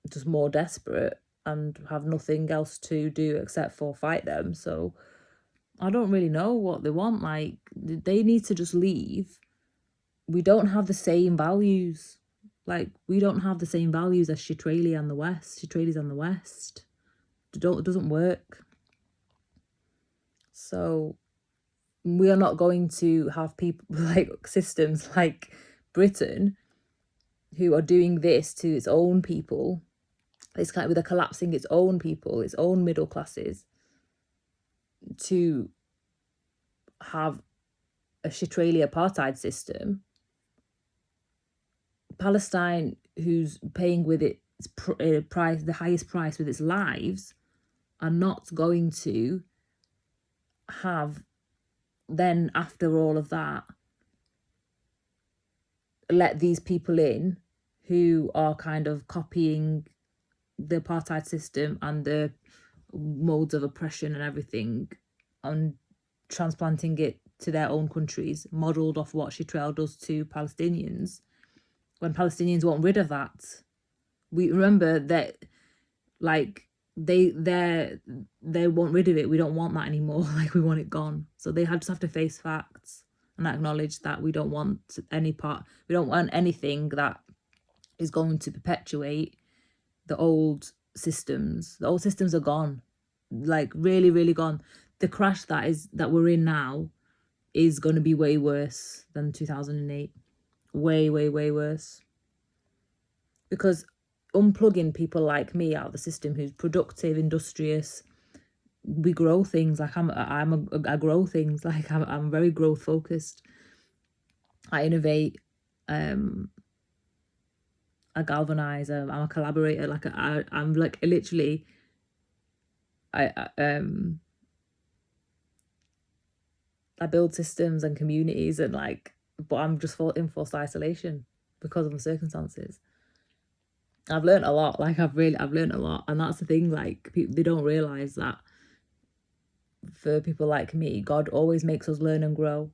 Speaker 1: just more desperate and have nothing else to do except for fight them. So I don't really know what they want. Like, they need to just leave. We don't have the same values. Like, we don't have the same values as Shitrali and the West. Shitrali's and the West. It doesn't work. So we are not going to have people like systems like Britain who are doing this to its own people. It's kind of with collapsing its own people, its own middle classes, to have a Shitrali apartheid system. Palestine, who's paying with its price, the highest price with its lives, are not going to have then, after all of that, let these people in who are kind of copying the apartheid system and the modes of oppression and everything and transplanting it to their own countries, modelled off what Shitrel does to Palestinians, when Palestinians want rid of that. We remember that, like, they want rid of it. We don't want that anymore. Like, we want it gone. So they just have to face facts and acknowledge that we don't want we don't want anything that is going to perpetuate the old systems. The old systems are gone, like really, really gone. The crash that we're in now is going to be way worse than 2008. Way, way, way worse. Because unplugging people like me out of the system, who's productive, industrious, we grow things. Like I grow things. Like I'm very growth focused. I innovate. I galvanize. I'm a collaborator. Like I'm like literally. I build systems and communities, and like, but I'm just in forced isolation because of the circumstances. I've learned a lot. Like I've learned a lot, and that's the thing. Like they don't realize that for people like me, God always makes us learn and grow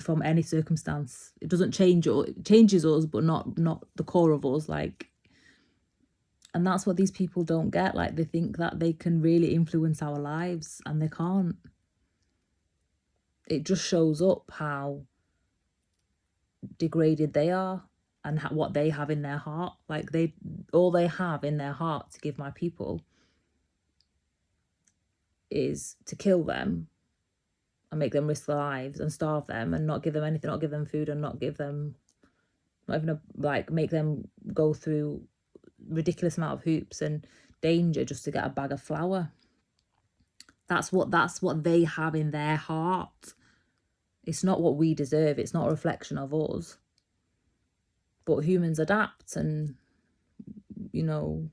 Speaker 1: from any circumstance. It doesn't change, or it changes us, but not the core of us. Like, and that's what these people don't get. Like, they think that they can really influence our lives, and they can't. It just shows up how degraded they are and what they have in their heart. Like, all they have in their heart to give my people is to kill them and make them risk their lives and starve them and not give them anything, not give them food, and not even make them go through ridiculous amount of hoops and danger just to get a bag of flour. That's what they have in their heart. It's not what we deserve. It's not a reflection of us. But humans adapt and, move.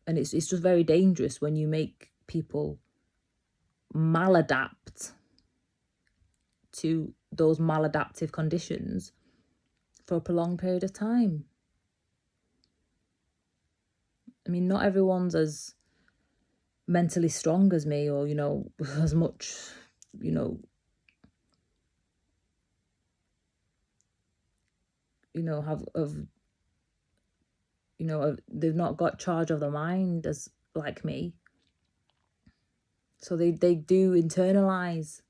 Speaker 1: And it's just very dangerous when you make people maladapt to those maladaptive conditions for a prolonged period of time. I mean, not everyone's as mentally strong as me, or, as much, they've not got charge of the mind as like me. So they do internalize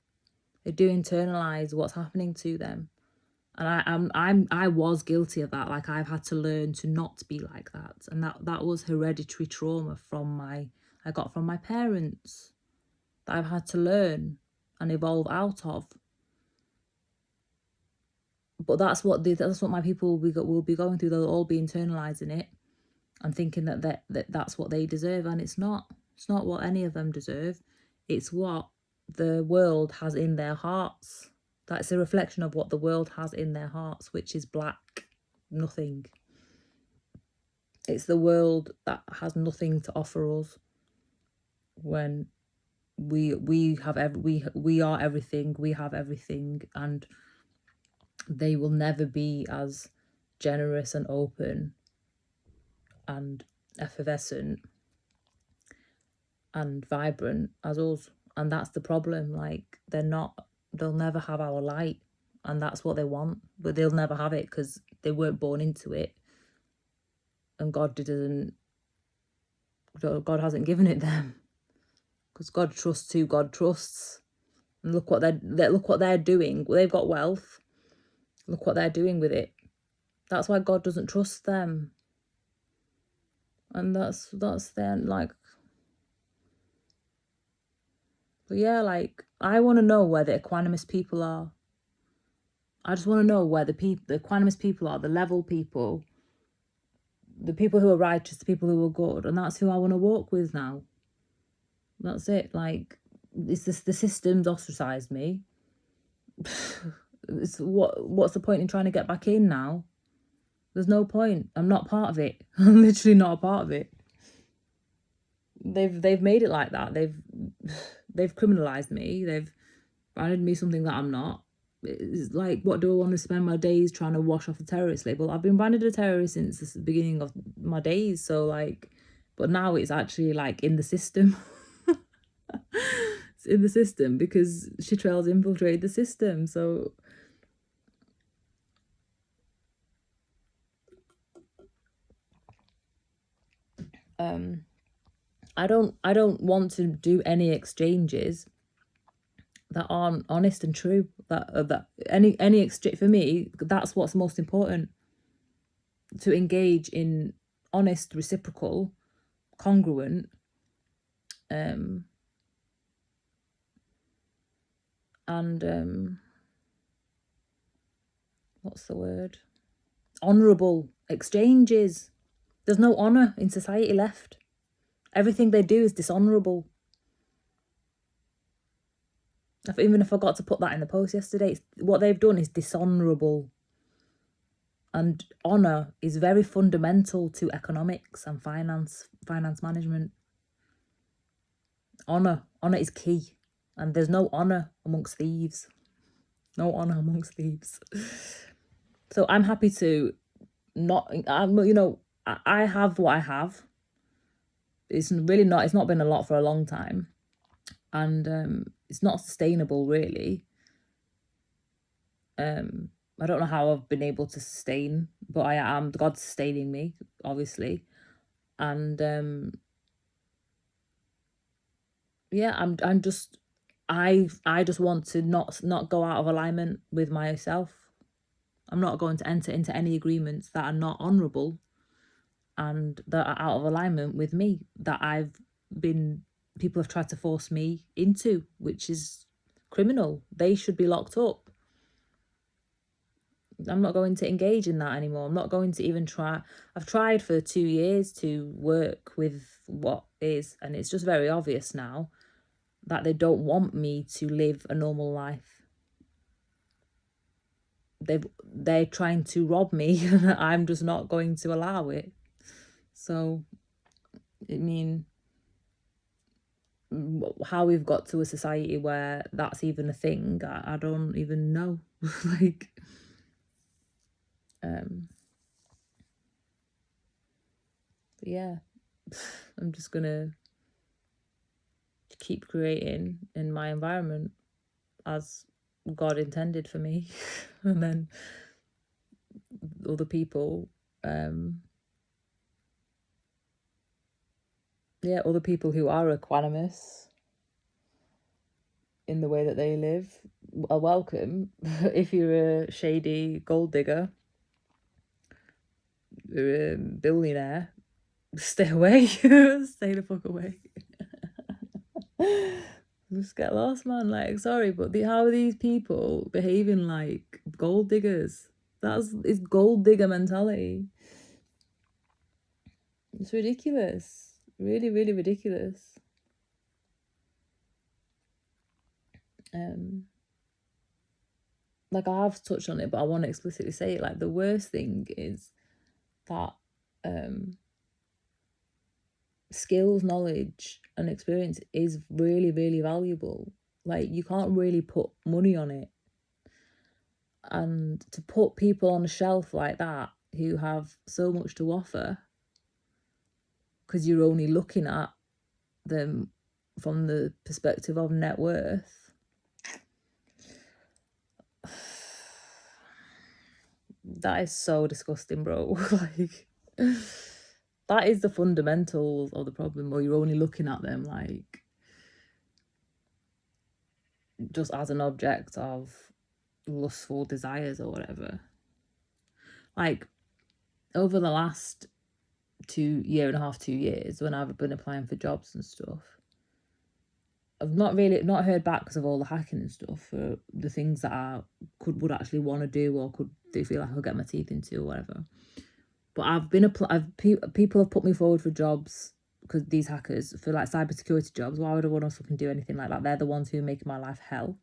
Speaker 1: They do internalize what's happening to them. And I was guilty of that. Like, I've had to learn to not be like that. And that was hereditary trauma I got from my parents, that I've had to learn and evolve out of. But that's what my people will be going through. They'll all be internalizing it and thinking that's what they deserve, and it's not. It's not what any of them deserve. It's what the world has in their hearts. That's a reflection of what the world has in their hearts, which is black, nothing. It's the world that has nothing to offer us when we are everything, we have everything, and they will never be as generous and open and effervescent and vibrant as us. And that's the problem. Like, they'll never have our light, and that's what they want, but they'll never have it because they weren't born into it, and God hasn't given it them, because God trusts who God trusts. And look what they're doing. They've got wealth. Look what they're doing with it. That's why God doesn't trust them. And that's their, like, but yeah, like, I want to know where the equanimous people are. I just want to know where the equanimous people are, the level people, the people who are righteous, the people who are good, and that's who I want to walk with now. That's it. Like, it's this, the system's ostracized me. What's the point in trying to get back in now? There's no point. I'm not part of it. I'm literally not a part of it. They've made it like that. They've criminalized me. They've branded me something that I'm not. It's like, what do I want to spend my days trying to wash off the terrorist label? I've been branded a terrorist since the beginning of my days. So, like, but now it's actually, like, in the system. It's in the system because Chitrell's infiltrated the system. So I don't want to do any exchanges that aren't honest and true. That any exchange, for me, that's what's most important. To engage in honest, reciprocal, congruent, and what's the word? Honourable exchanges. There's no honour in society left. Everything they do is dishonourable. Even if I got to put that in the post yesterday, what they've done is dishonourable. And honour is very fundamental to economics and finance management. Honour is key. And there's no honour amongst thieves. No honour amongst thieves. So I'm happy to not, I have what I have. It's not been a lot for a long time. And it's not sustainable, really. I don't know how I've been able to sustain, but I am. God's sustaining me, obviously. And yeah, I just want to not go out of alignment with myself. I'm not going to enter into any agreements that are not honourable and that are out of alignment with me, that people have tried to force me into, which is criminal. They should be locked up. I'm not going to engage in that anymore. I'm not going to even try. I've tried for 2 years to work with what is, and it's just very obvious now that they don't want me to live a normal life. They're trying to rob me. I'm just not going to allow it. So, I mean, how we've got to a society where that's even a thing, I don't even know. Like, yeah, I'm just gonna keep creating in my environment as God intended for me. And then other people, other people who are equanimous in the way that they live are welcome. If you're a shady gold digger, you're a billionaire, stay away. Stay the fuck away. Just get lost, man. Like, sorry, but how are these people behaving like gold diggers? It's gold digger mentality. It's ridiculous. Really, really ridiculous. Like, I have touched on it, but I want to explicitly say it. Like, the worst thing is that skills, knowledge, and experience is really, really valuable. Like, you can't really put money on it. And to put people on a shelf like that who have so much to offer, because you're only looking at them from the perspective of net worth, that is so disgusting, bro. Like, that is the fundamentals of the problem, where you're only looking at them like just as an object of lustful desires or whatever. Like, over the last 2 years, when I've been applying for jobs and stuff, I've not heard back because of all the hacking and stuff for the things that I would actually want to do, or do feel like I'll get my teeth into or whatever. But people have put me forward for jobs, because these hackers, for like cybersecurity jobs. Why would I want to fucking do anything like that? They're the ones who are making my life hell.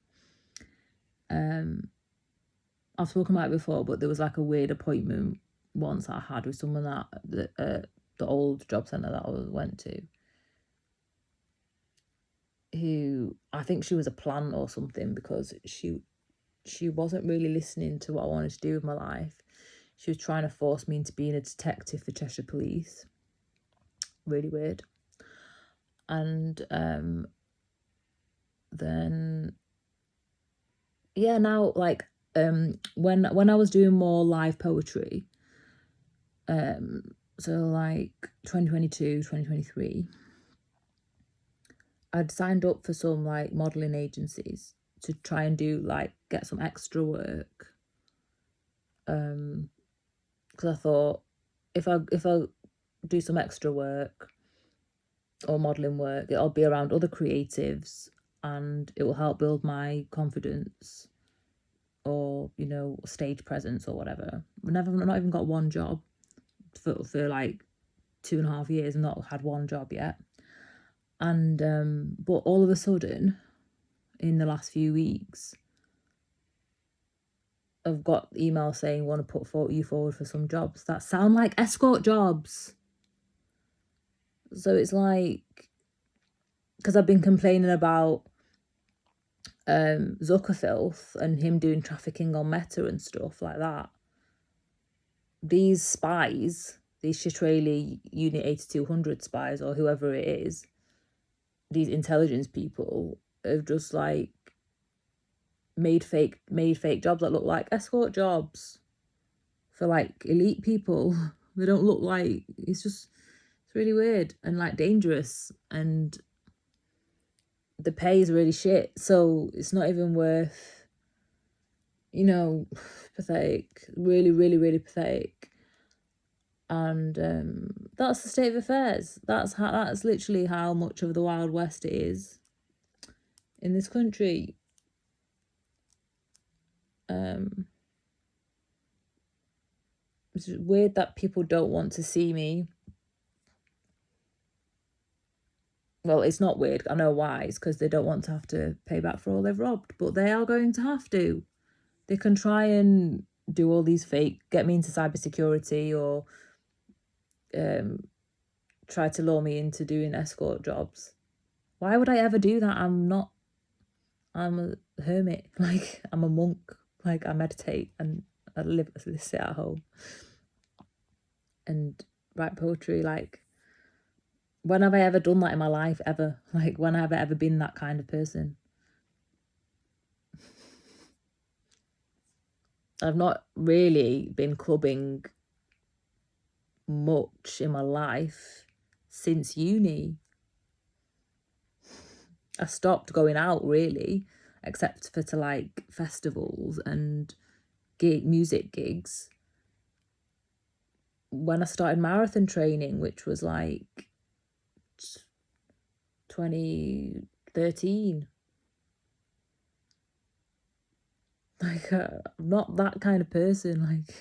Speaker 1: I've spoken about it before, but there was like a weird appointment once that I had with someone that the old job centre that I went to, who, I think she was a plant or something, because she wasn't really listening to what I wanted to do with my life. She was trying to force me into being a detective for Cheshire Police. Really weird. And then, yeah, now, like, when I was doing more live poetry, so like 2022, 2023, I'd signed up for some like modelling agencies to try and do like get some extra work, because I thought if I do some extra work or modelling work, it'll be around other creatives and it will help build my confidence, or, you know, stage presence or whatever. I've not even got one job for like 2.5 years. I've not had one job yet. And but all of a sudden, in the last few weeks, I've got emails saying, want to put you forward for some jobs that sound like escort jobs. So it's like, because I've been complaining about Zuckerfilth and him doing trafficking on Meta and stuff like that. These spies, these Shitrali Unit 8200 spies, or whoever it is, these intelligence people, have just like made fake jobs that look like escort jobs for like elite people. They don't look like, it's really weird and like dangerous, and the pay is really shit, so it's not even worth, you know. Pathetic. Really, really, really pathetic. And that's the state of affairs. That's literally how much of the Wild West it is in this country. It's weird that people don't want to see me. Well, it's not weird. I know why. It's because they don't want to have to pay back for all they've robbed. But they are going to have to. They can try and do all these fake, get me into cybersecurity, or try to lure me into doing escort jobs. Why would I ever do that? I'm a hermit. Like, I'm a monk. Like, I meditate and I sit at home and write poetry. Like, when have I ever done that in my life, ever? Like, when have I ever been that kind of person? I've not really been clubbing much in my life since uni. I stopped going out, really. except for to like festivals and music gigs. When I started marathon training, which was like 2013, like I'm not that kind of person. Like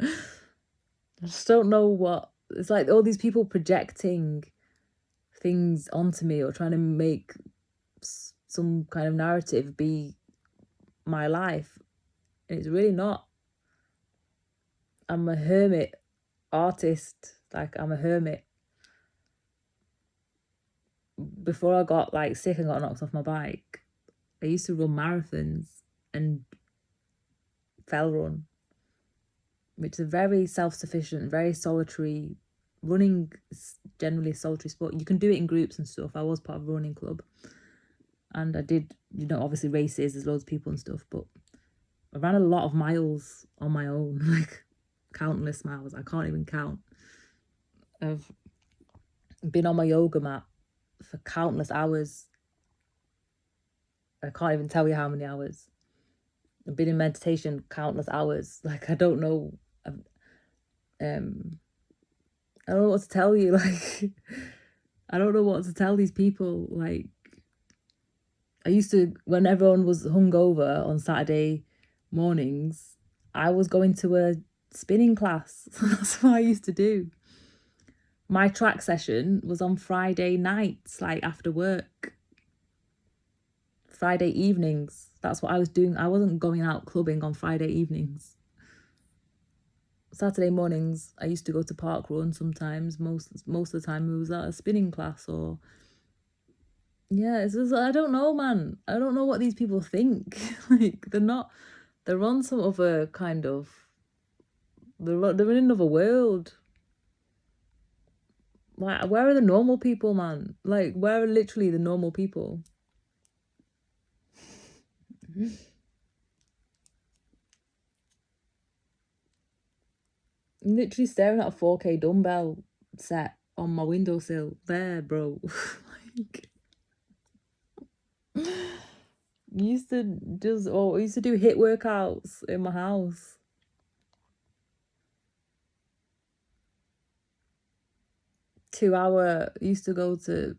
Speaker 1: I just don't know what it's like. All these people projecting things onto me or trying to make some kind of narrative be my life, and it's really not. I'm a hermit artist. Like I'm a hermit. Before I got like sick and got knocked off my bike, I used to run marathons and fell run, which is a very self-sufficient, very solitary. Running is generally a solitary sport. You can do it in groups and stuff. I was part of a running club, and I did, obviously races, there's loads of people and stuff, but I ran a lot of miles on my own, like countless miles. I can't even count. I've been on my yoga mat for countless hours. I can't even tell you how many hours. I've been in meditation countless hours. Like I don't know. I don't know what to tell you. Like I don't know what to tell these people. Like I used to, when everyone was hungover on Saturday mornings, I was going to a spinning class. That's what I used to do. My track session was on Friday nights, like after work. Friday evenings. That's what I was doing. I wasn't going out clubbing on Friday evenings. Saturday mornings, I used to go to park run sometimes. Most of the time it was at a spinning class or... Yeah, it's just, I don't know, man. I don't know what these people think. Like, they're on some other kind of... They're in another world. Like, where are the normal people, man? Like, where are literally the normal people? I'm literally staring at a 4K dumbbell set on my windowsill. There, bro. Like, used to do HIIT workouts in my house. Used to go to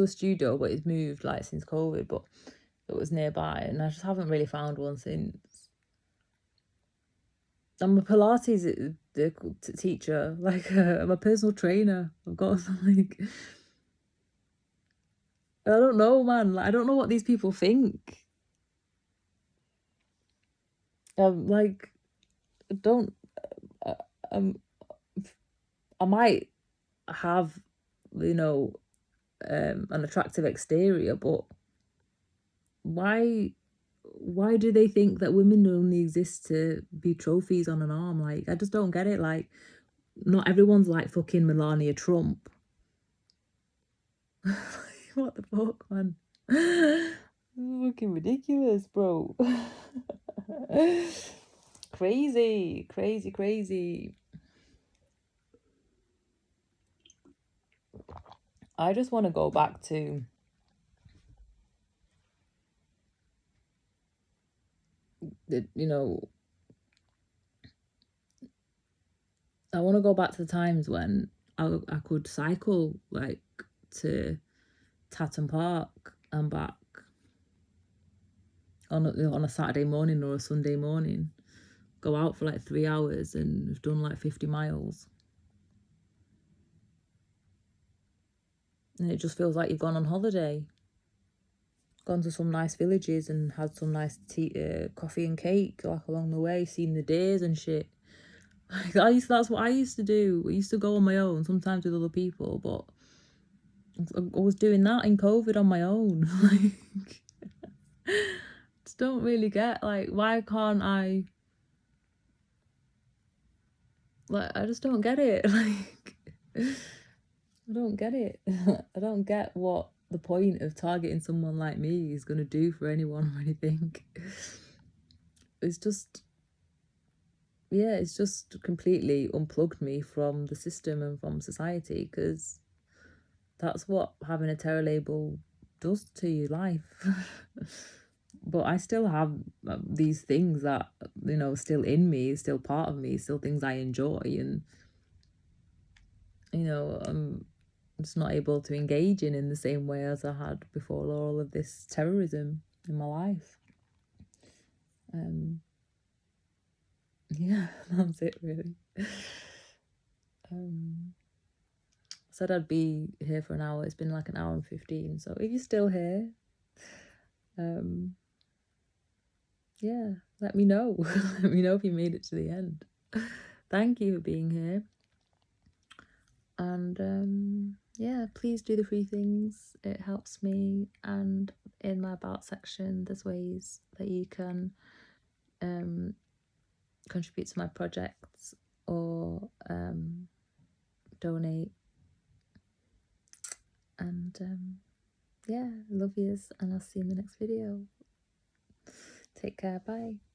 Speaker 1: a studio, but it's moved like since COVID, but it was nearby, and I just haven't really found one since. I'm a Pilates teacher, like I'm a personal trainer. I've got like, I don't know, man. Like, I don't know what these people think. Like, don't. I might have, an attractive exterior, but why do they think that women only exist to be trophies on an arm? Like, I just don't get it. Like, not everyone's like fucking Melania Trump. What the fuck, man? Fucking ridiculous, bro. Crazy. I just want to go back to I want to go back to the times when I could cycle like to Tatton Park and back on a Saturday morning or a Sunday morning, go out for like 3 hours and have done like 50 miles. And it just feels like you've gone on holiday. Gone to some nice villages and had some nice coffee and cake like along the way, seen the deers and shit. Like, that's what I used to do. I used to go on my own, sometimes with other people, but I was doing that in COVID on my own. Like, just don't really get, like, why can't I... Like, I just don't get it. Like, I don't get it. I don't get what the point of targeting someone like me is going to do for anyone or anything. It's just... Yeah, it's just completely unplugged me from the system and from society, because that's what having a terror label does to your life. But I still have these things that, you know, still in me, still part of me, still things I enjoy, and, you know, I'm just not able to engage in the same way as I had before all of this terrorism in my life. Yeah, that's it really. Said I'd be here for an hour. It's been like an hour and 15. So if you're still here, yeah, let me know. Let me know if you made it to the end. Thank you for being here. And yeah, please do the free things. It helps me. And in my about section, there's ways that you can contribute to my projects or donate. And yeah, love yous, and I'll see you in the next video. Take care. Bye.